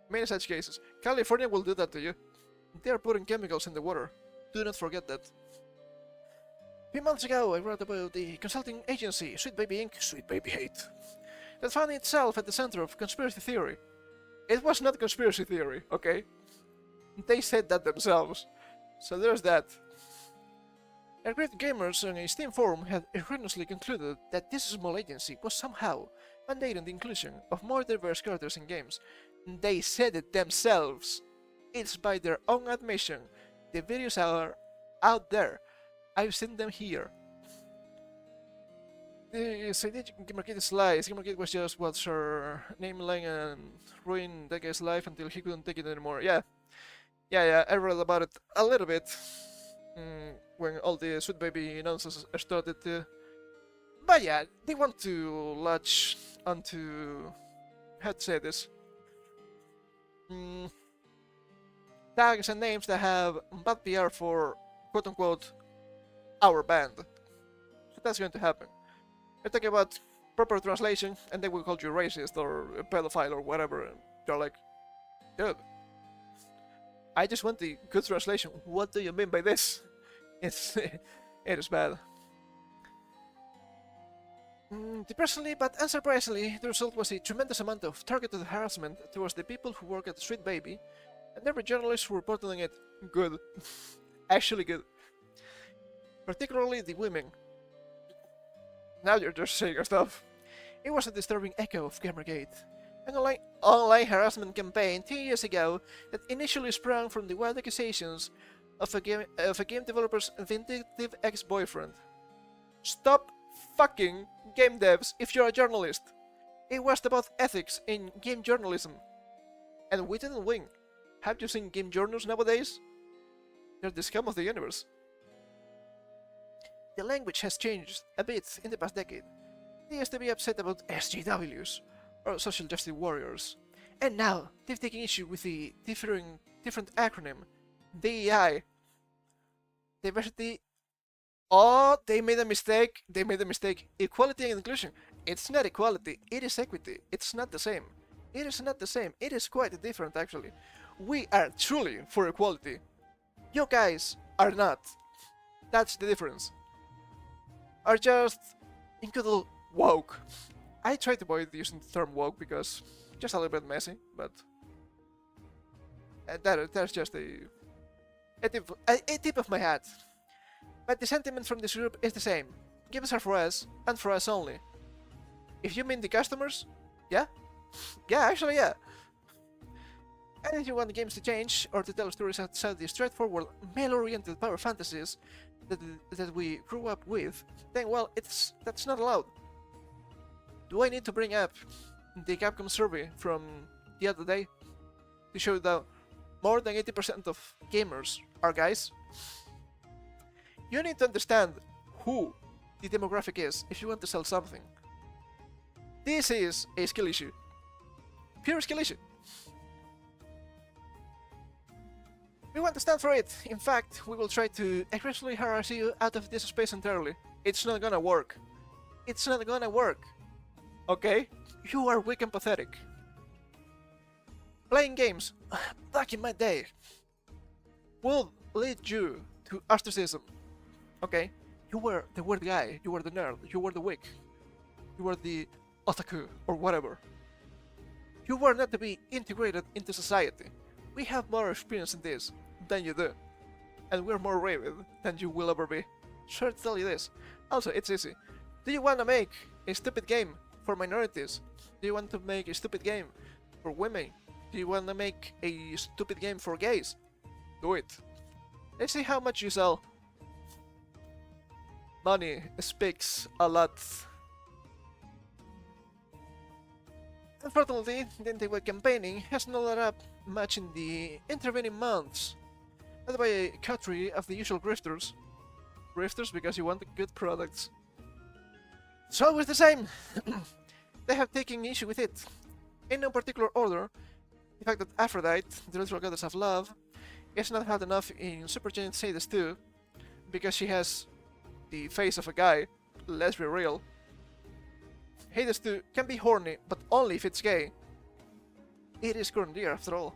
Many such cases. California will do that to you. They are putting chemicals in the water. Do not forget that. A few months ago, I wrote about the consulting agency Sweet Baby Inc. Sweet Baby Hate that found itself at the center of conspiracy theory. It was not conspiracy theory, okay? They said that themselves. So there's that. A great gamers on a Steam forum had erroneously concluded that this small agency was somehow mandating the inclusion of more diverse characters in games. They said it themselves. It's by their own admission. The videos are out there. I've seen them here. The Gamergate is lies. Gamergate was just what's her name line and ruined that guy's life until he couldn't take it anymore. Yeah, I read about it a little bit when all the Sweet Baby nonsense started to. But yeah, they want to latch onto how to say this. Tags and names that have bad PR for quote unquote our band. So that's going to happen. You're talking about proper translation and they will call you racist or a pedophile or whatever. And you're like, dude, I just want the good translation. What do you mean by this? It is bad. Depressingly but unsurprisingly, the result was a tremendous amount of targeted harassment towards the people who work at Sweet Baby, and every journalist who reported on it good. Actually good. Particularly the women. Now you're just saying your stuff. It was a disturbing echo of Gamergate, an online harassment campaign 2 years ago that initially sprang from the wild accusations of a game developer's vindictive ex-boyfriend. Stop fucking game devs if you're a journalist. It was about ethics in game journalism. And we didn't win. Have you seen game journals nowadays? They're the scum of the universe. The language has changed a bit in the past decade. They used to be upset about SJWs, or social justice warriors. And now, they've taken issue with the different acronym, DEI. Diversity. Oh, they made a mistake. Equality and inclusion. It's not equality, it is equity. It's not the same. It is quite different, actually. We are truly for equality. You guys are not. That's the difference. Are just incredible woke. I try to avoid using the term woke because just a little bit messy, but that's just a tip of my hat. But the sentiment from this group is the same. Games are for us, and for us only. If you mean the customers, yeah? Yeah, actually, yeah. And if you want the games to change, or to tell stories outside the straightforward, male-oriented power fantasies that we grew up with, then, well, that's not allowed. Do I need to bring up the Capcom survey from the other day to show that more than 80% of gamers are guys? You need to understand who the demographic is if you want to sell something. This is a skill issue. Pure skill issue. We want to stand for it. In fact, we will try to aggressively harass you out of this space entirely. It's not gonna work. It's not gonna work. Okay? You are weak and pathetic. Playing games, back in my day, will lead you to ostracism. Okay? You were the weird guy, you were the nerd, you were the weak, you were the otaku, or whatever. You were not to be integrated into society. We have more experience in this than you do, and we're more rabid than you will ever be. Sure to tell you this. Also, it's easy. Do you want to make a stupid game for minorities? Do you want to make a stupid game for women? Do you want to make a stupid game for gays? Do it. Let's see how much you sell. Money speaks a lot. Unfortunately, the anti-war campaigning has not let up much in the intervening months. Led by a coterie of the usual grifters. Grifters because you want good products. It's always the same! They have taken issue with it. In no particular order, the fact that Aphrodite, the literal goddess of love, is not held enough in Supergiant Hades 2 because she has the face of a guy. Let's be real. Hades 2 can be horny, but only if it's gay. It is current year after all.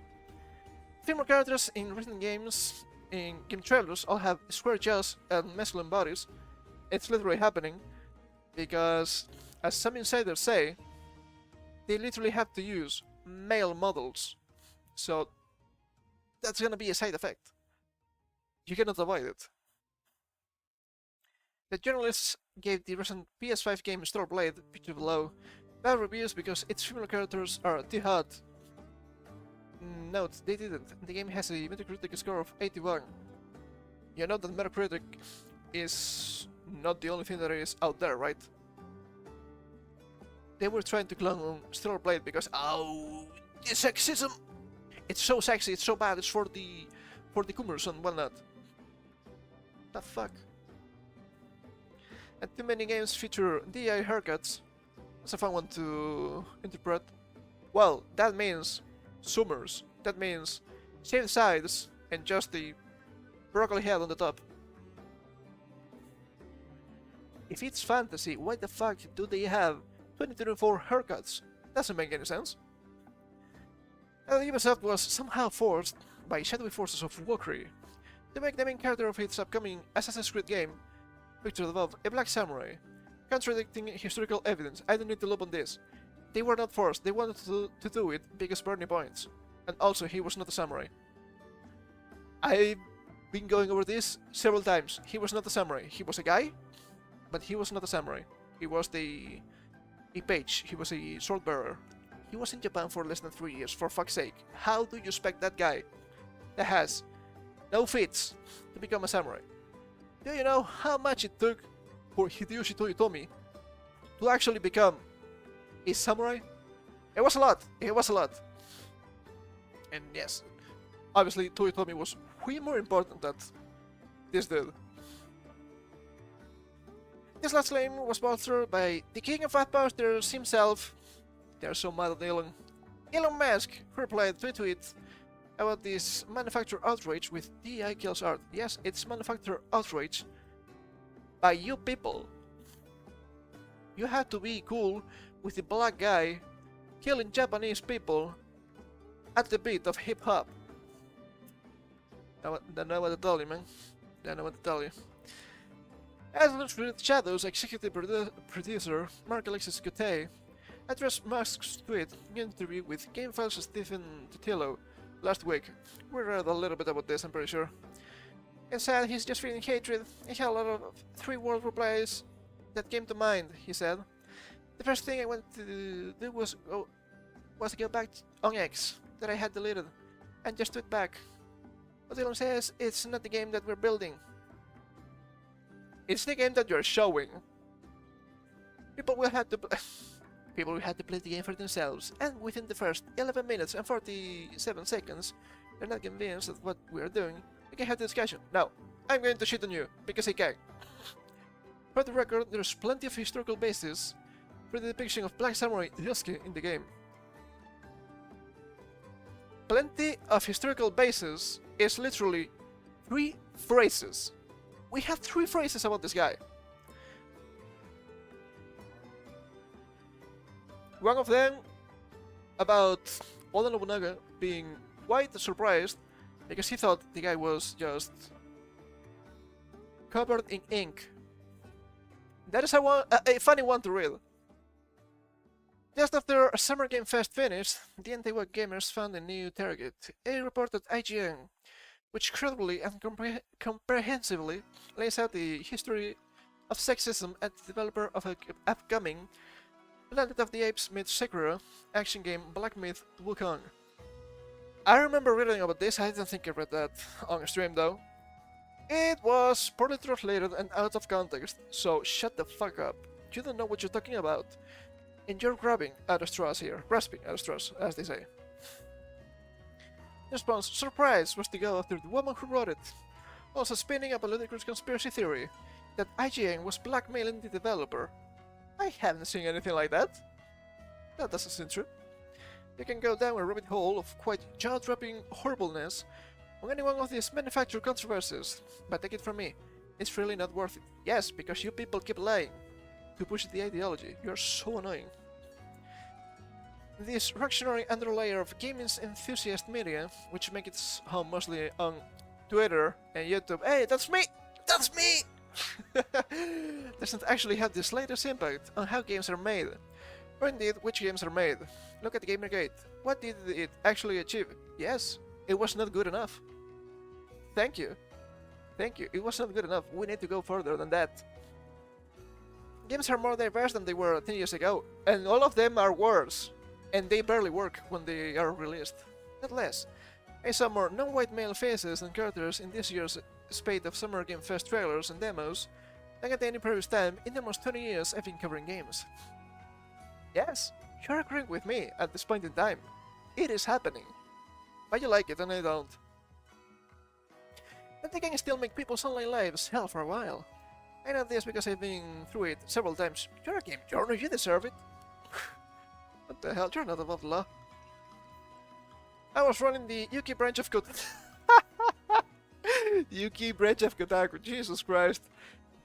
Female characters in recent games, in game trailers, all have square jaws and masculine bodies. It's literally happening because, as some insiders say, they literally have to use male models. So that's gonna be a side effect. You cannot avoid it. The journalists gave the recent PS5 game Starblade, pictured below, bad reviews because its female characters are too hot. Note, they didn't. The game has a Metacritic score of 81. You know that Metacritic is not the only thing that is out there, right? They were trying to clone Starblade because, oh, the sexism! It's so sexy, it's so bad, it's for the coomers and whatnot. The fuck? And too many games feature DI haircuts. That's a fun one to interpret. Well, that means zoomers. That means shaved sides and just the broccoli head on the top. If it's fantasy, why the fuck do they have 2024 haircuts? Doesn't make any sense. And Ubisoft was somehow forced by shadowy forces of Wokri to make the main character of its upcoming Assassin's Creed game, pictured above, a black samurai, contradicting historical evidence. I don't need to look on this. They were not forced, they wanted to do it because Bernie points. And also, he was not a samurai. I've been going over this several times. He was not a samurai. He was a guy, but he was not a samurai. He was a page. He was a sword bearer. He was in Japan for less than 3 years, for fuck's sake. How do you expect that guy that has no fits to become a samurai? Do you know how much it took for Hideyoshi Toyotomi to actually become a samurai? It was a lot. It was a lot. And yes, obviously Toyotomi was way more important than this dude. This last claim was sponsored by the king of fat posters himself. They're so mad at Elon. Elon Musk replied to a tweet about this manufacturer outrage with DI kills art. Yes, it's manufacturer outrage by you people. You have to be cool with the black guy killing Japanese people at the beat of hip hop. Don't know what to tell you, man. Don't know what to tell you. As Illustrated Shadows executive producer Mark Alexis Cote addressed Musk's tweet in an interview with GameFile's Stephen Totilo last week. We read a little bit about this, I'm pretty sure. And said he's just feeling hatred. He had a lot of three-word replies that came to mind, he said. The first thing I wanted to do was go back on X that I had deleted and just tweet back. But Elon says it's not the game that we're building. It's the game that you're showing. People will have to play the game for themselves, and within the first 11 minutes and 47 seconds, they're not convinced of what we are doing. We can have the discussion. Now, I'm going to shit on you, because I can. For the record, there's plenty of historical basis for the depiction of Black Samurai Yosuke in the game. Plenty of historical basis is literally 3 phrases. We have 3 phrases about this guy. One of them about Oda Nobunaga being quite surprised because he thought the guy was just covered in ink. That is a funny one to read. Just after a Summer Game Fest finished, the anti-web gamers found a new target. A report at IGN, which credibly and comprehensively lays out the history of sexism at the developer of an upcoming Planet of the Apes meets Sekiro action game Black Myth Wukong. I remember reading about this. I didn't think I read that on stream though. It was poorly translated and out of context, so shut the fuck up. You don't know what you're talking about. And you're grasping at straws here. Grasping at straws, as they say. The response, surprise, was to go after the woman who wrote it. Also spinning up a ludicrous conspiracy theory that IGN was blackmailing the developer. I haven't seen anything like that. That doesn't seem true. You can go down a rabbit hole of quite jaw-dropping horribleness on any one of these manufactured controversies, but take it from me, it's really not worth it. Yes, because you people keep lying to push the ideology. You're so annoying. This reactionary underlayer of gaming's enthusiast media, which makes its home mostly on Twitter and YouTube. Hey, that's me! That's me! Doesn't actually have the slightest impact on how games are made, or indeed which games are made. Look at Gamergate. What did it actually achieve? Yes, it was not good enough. Thank you. Thank you. It was not good enough. We need to go further than that. Games are more diverse than they were 10 years ago, and all of them are worse, and they barely work when they are released. Not less. I saw more non-white male faces and characters in this year's spate of Summer Game Fest trailers and demos than at any previous time in the almost 20 years I've been covering games. Yes, you're agreeing with me at this point in time. It is happening. But you like it and I don't. But they can still make people's online lives hell for a while. I know this because I've been through it several times. You're a game journal, you deserve it. What the hell, you're not above the law. I was running the Yuki branch of Kotaku. Yuki branch of Kotaku, Jesus Christ.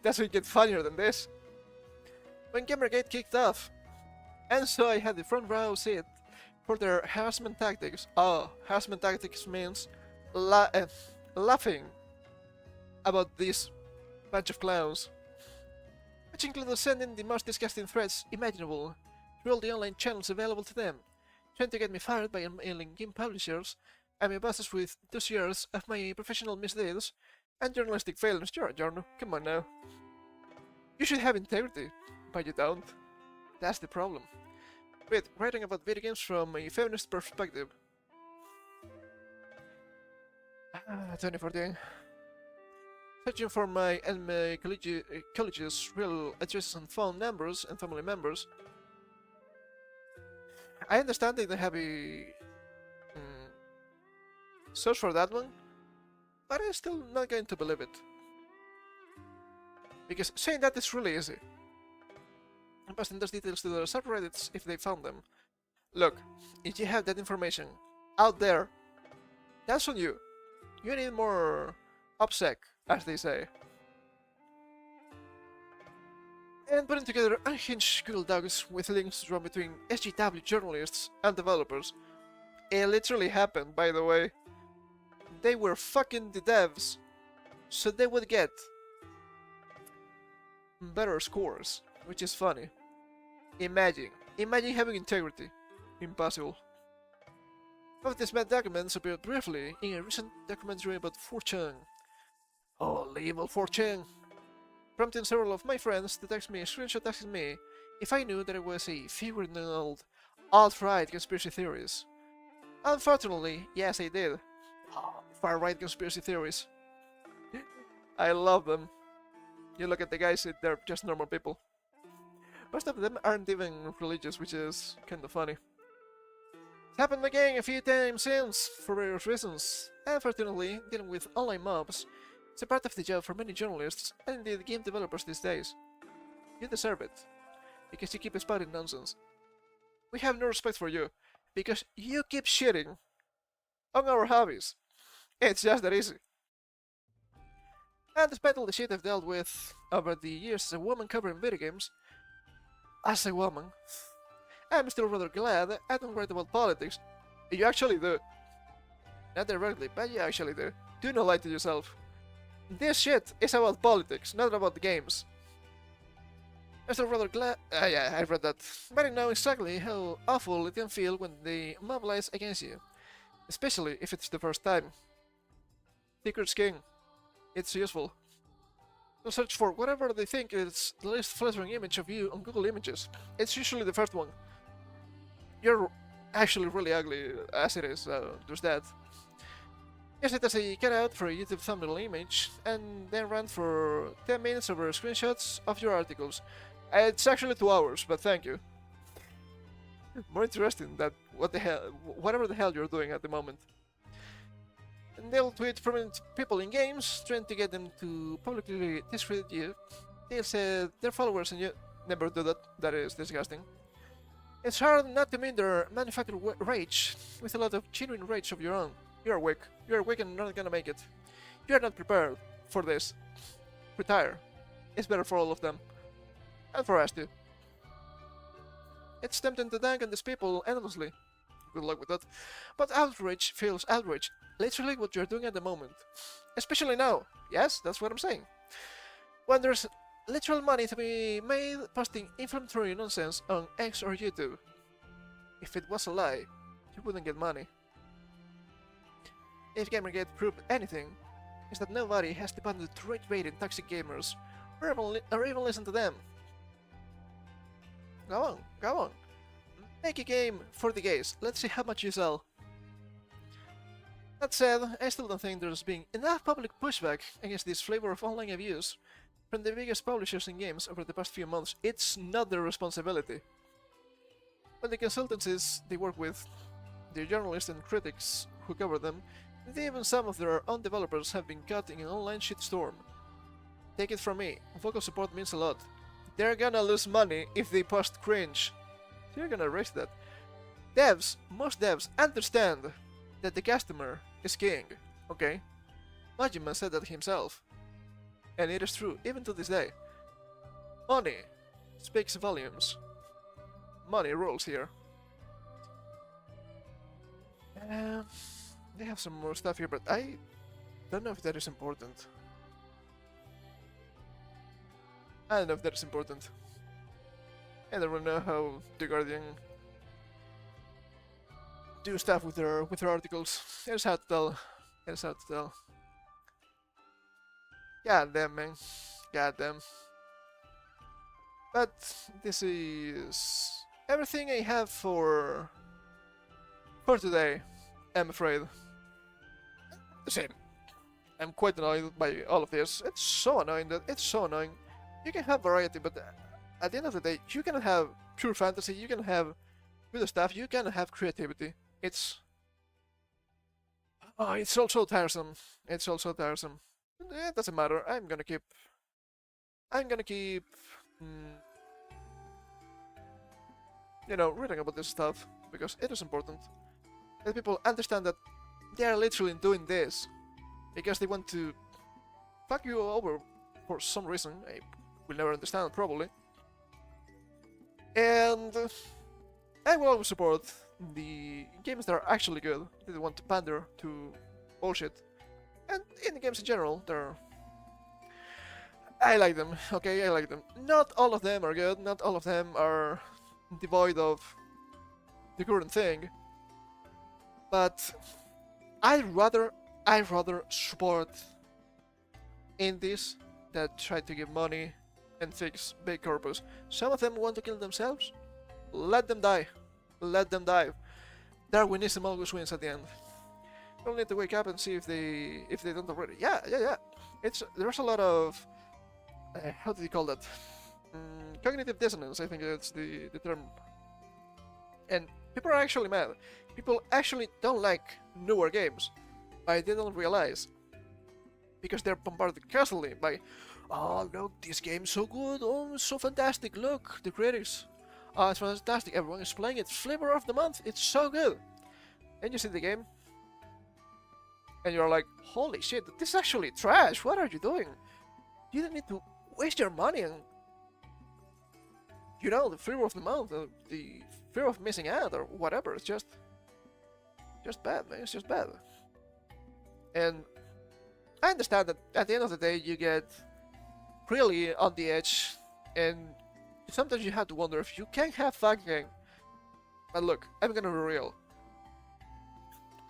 Doesn't get funnier than this. When Gamergate kicked off, and so I had the front row seat for their harassment tactics. Oh, harassment tactics means laughing about this bunch of clowns, which included sending the most disgusting threats imaginable through all the online channels available to them, trying to get me fired by mailing game publishers and my bosses with 2 years of my professional misdeeds and journalistic failures. You're a journal, come on now. You should have integrity, but you don't. That's the problem. With writing about video games from a feminist perspective. 2014. Searching for my and my college's real addresses and phone numbers and family members. I understand they don't have a search for that one, but I'm still not going to believe it. Because saying that is really easy. And posting those details to the subreddits if they found them. Look, if you have that information out there, that's on you. You need more OPSEC, as they say. And putting together unhinged Google Docs with links drawn between SGW journalists and developers. It literally happened, by the way. They were fucking the devs, so they would get better scores, which is funny. Imagine having integrity. Impossible. Some of these bad documents appeared briefly in a recent documentary about 4chan. Oh, evil 4chan! Prompting several of my friends to text me a screenshot asking me if I knew that I was a figure in old alt-right conspiracy theories. Unfortunately, yes I did. Oh, far-right conspiracy theories. I love them. You look at the guys, they're just normal people. Most of them aren't even religious, which is kinda funny. It's happened again a few times since, for various reasons. Unfortunately, dealing with online mobs is a part of the job for many journalists, and indeed game developers these days. You deserve it, because you keep spouting nonsense. We have no respect for you, because you keep shitting on our hobbies. It's just that easy. And despite all the shit I've dealt with over the years as a woman covering video games, as a woman, I'm still rather glad I don't write about politics. You actually do. Not directly, but you actually do. Do not lie to yourself. This shit is about politics, not about the games. I'm still rather glad. Yeah, I've read that. But I know exactly how awful it can feel when they mobilize against you. Especially if it's the first time. Secret's king. It's useful. They'll search for whatever they think is the least flattering image of you on Google Images. It's usually the first one. You're actually really ugly as it is, so there's that. Use it as a cutout for a YouTube thumbnail image, and then run for 10 minutes over screenshots of your articles. It's actually 2 hours, but thank you. More interesting than whatever the hell you're doing at the moment. And they'll tweet prominent people in games, trying to get them to publicly discredit you. They'll say their followers and you never do that. That is disgusting. It's hard not to meet their manufactured rage with a lot of genuine rage of your own. You're weak. You're weak and not gonna make it. You're not prepared for this. Retire. It's better for all of them. And for us too. It's tempting to dank on these people endlessly. Good luck with that. But outrage feels outrage. Literally what you're doing at the moment. Especially now. Yes, that's what I'm saying. When there's literal money to be made posting inflammatory nonsense on X or YouTube. If it was a lie, you wouldn't get money. If Gamergate proved anything, is that nobody has the bandwidth to rage bait in toxic gamers, or even listen to them. Go on. Make a game for the gays. Let's see how much you sell. That said, I still don't think there's been enough public pushback against this flavor of online abuse from the biggest publishers in games over the past few months. It's not their responsibility. But the consultancies they work with, the journalists and critics who cover them, and even some of their own developers have been caught in an online shitstorm. Take it from me, vocal support means a lot. They're gonna lose money if they post cringe. So you're gonna erase that. Most devs understand that the customer is king, okay? Majima said that himself. And it is true, even to this day. Money speaks volumes. Money rules here. They have some more stuff here, but I don't know if that is important. I don't know if that is important. I don't really know how The Guardian do stuff with their articles. It's hard to tell. God damn, man. God damn. But this is everything I have for today, I'm afraid. The same. I'm quite annoyed by all of this. It's so annoying. You can have variety, but at the end of the day, you can have pure fantasy, you can have good stuff, you can have creativity. It's also tiresome. It doesn't matter. I'm gonna keep reading about this stuff because it is important that people understand that they are literally doing this because they want to fuck you over for some reason. I will never understand probably. And I will always support the games that are actually good. They don't want to pander to bullshit. And indie games in general, I like them, okay, I like them. Not all of them are good, not all of them are devoid of the current thing. But I'd rather support indies that try to give money and fix big corpus. Some of them want to kill themselves. Let them die. Let them die. Darwinism always wins at the end. You'll need to wake up and see if they don't already. Yeah. There's a lot of how do you call that? Cognitive dissonance. I think that's the term. And people are actually mad. People actually don't like newer games. I didn't realize because they're bombarded constantly by, oh look, this game's so good, oh so fantastic, look, the critics, oh it's fantastic, everyone is playing it, flavor of the month, it's so good. And you see the game, and you're like, holy shit, this is actually trash. What are you doing? You don't need to waste your money and, you know, the fear of the month, the fear of missing out or whatever. It's just bad, man. It's just bad. And I understand that at the end of the day you get really on the edge, and sometimes you have to wonder if you can have fun again. But look, I'm gonna be real.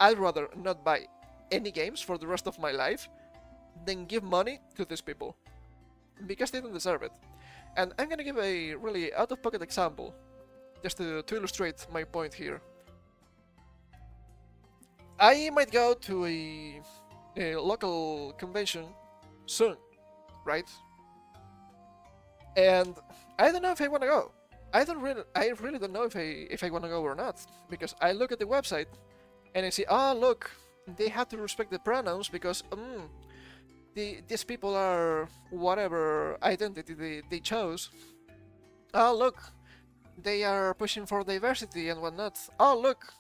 I'd rather not buy any games for the rest of my life than give money to these people, because they don't deserve it. And I'm gonna give a really out-of-pocket example, just to illustrate my point here. I might go to a local convention soon, right? And I don't know if I want to go. I really don't know if I want to go or not, because I look at the website and I see, oh look, they have to respect the pronouns because these people are whatever identity they chose. Oh look, they are pushing for diversity and whatnot. Oh look,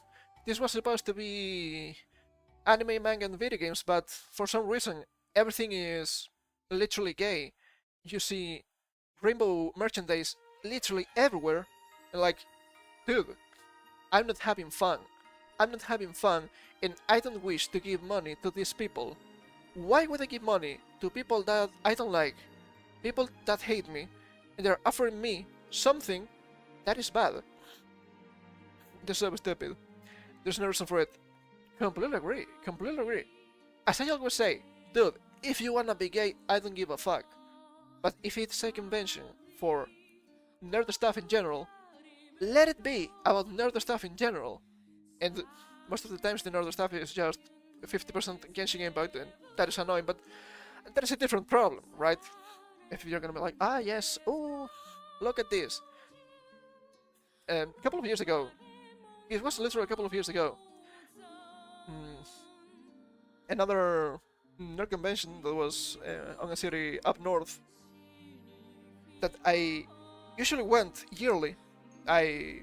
this was supposed to be anime, manga, and video games, but for some reason everything is literally gay. You see rainbow merchandise literally everywhere, and like, dude, I'm not having fun. I'm not having fun, and I don't wish to give money to these people. Why would I give money to people that I don't like? People that hate me, and they're offering me something that is bad. They're so stupid. There's no reason for it. Completely agree. Completely agree. As I always say, dude, if you wanna be gay, I don't give a fuck. But if it's a convention for nerd stuff in general, let it be about nerd stuff in general. And most of the times the nerd stuff is just 50% Genshin Impact, and that is annoying, but that is a different problem, right? If you're gonna be like, ah yes, oh, look at this. A couple of years ago, it was literally a couple of years ago, another nerd convention that was on a city up north that I usually went yearly. I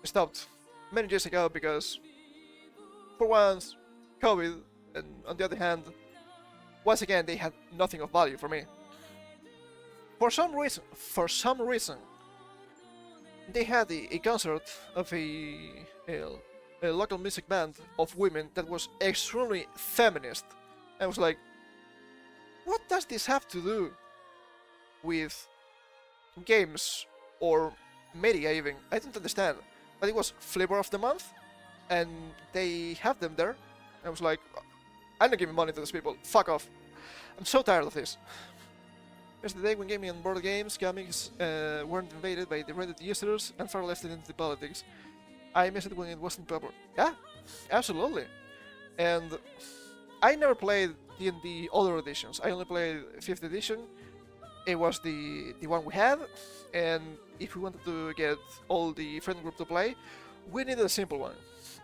stopped many years ago because, for once, COVID, and on the other hand, once again, they had nothing of value for me. For some reason, they had a concert of a local music band of women that was extremely feminist. I was like, what does this have to do with games or media even? I don't understand. But it was Flavor of the Month, and they have them there. I was like, I'm not giving money to these people. Fuck off. I'm so tired of this. Here's the day when gaming and board games comics weren't invaded by the Reddit users and far less into politics. I miss it when it wasn't popular. Yeah, absolutely. And I never played D&D other editions. I only played 5th edition. It was the one we had, and if we wanted to get all the friend group to play, we needed a simple one.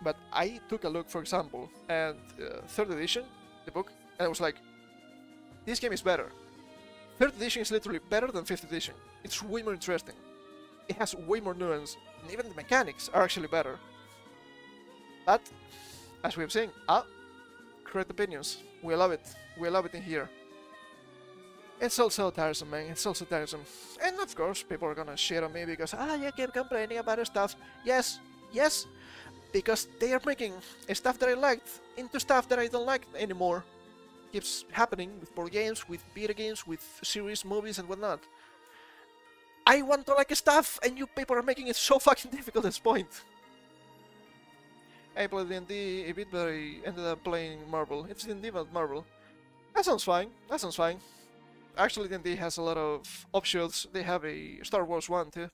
But I took a look, for example, at 3rd edition, the book, and I was like, this game is better. 3rd edition is literally better than 5th edition. It's way more interesting. It has way more nuance, and even the mechanics are actually better. But, as we have seen, correct opinions. We love it. We love it in here. It's also tiresome, man. It's also tiresome. And of course, people are gonna shit on me because, you keep complaining about stuff. Yes, because they are making stuff that I liked into stuff that I don't like anymore. Keeps happening with board games, with video games, with series, movies, and whatnot. I want to like stuff, and you people are making it so fucking difficult at this point. I played D&D a bit, but I ended up playing Marvel. It's D&D, but Marvel. That sounds fine. That sounds fine. Actually, D&D has a lot of offshoots. They have a Star Wars one too.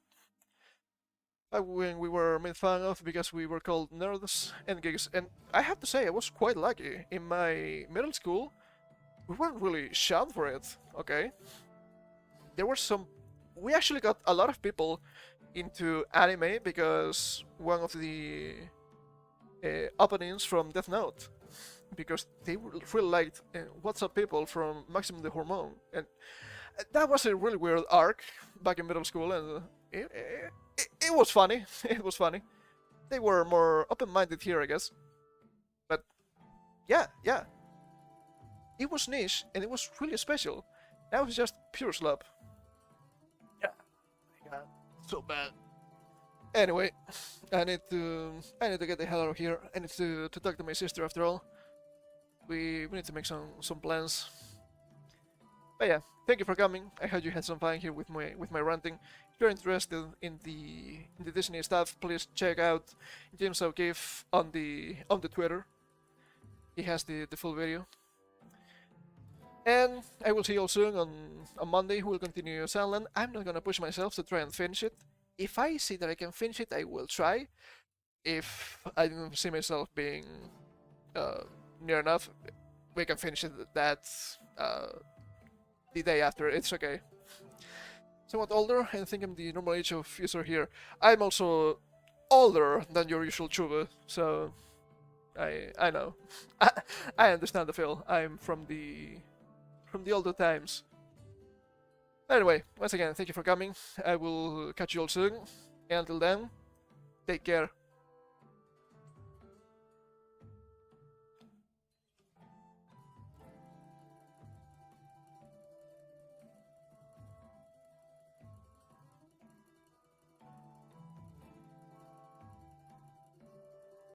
When we were made fun of because we were called nerds and geeks. And I have to say, I was quite lucky. In my middle school, we weren't really shunned for it, okay? There were some... We actually got a lot of people into anime because one of the openings from Death Note. Because they really liked What's Up People from Maximum the Hormone. And that was a really weird arc back in middle school, and it was funny. It was funny. They were more open-minded here, I guess. But yeah. it was niche and it was really special. Now it's just pure slop. Yeah, my God, so bad. Anyway, I need to get the hell out of here. I need to talk to my sister after all. We need to make some plans. But yeah, thank you for coming. I hope you had some fun here with my ranting. If you're interested in the Disney stuff, please check out James O'Keefe on the Twitter. He has the full video. And I will see you all soon on Monday. We'll continue Sunland. I'm not gonna push myself to try and finish it. If I see that I can finish it, I will try. If I don't see myself being near enough, we can finish it the day after. It's okay. Somewhat older, I think I'm the normal age of user here. I'm also older than your usual tuber, so I know. I understand the feel. I'm from the older times. Anyway, once again, thank you for coming. I will catch you all soon. And until then, take care.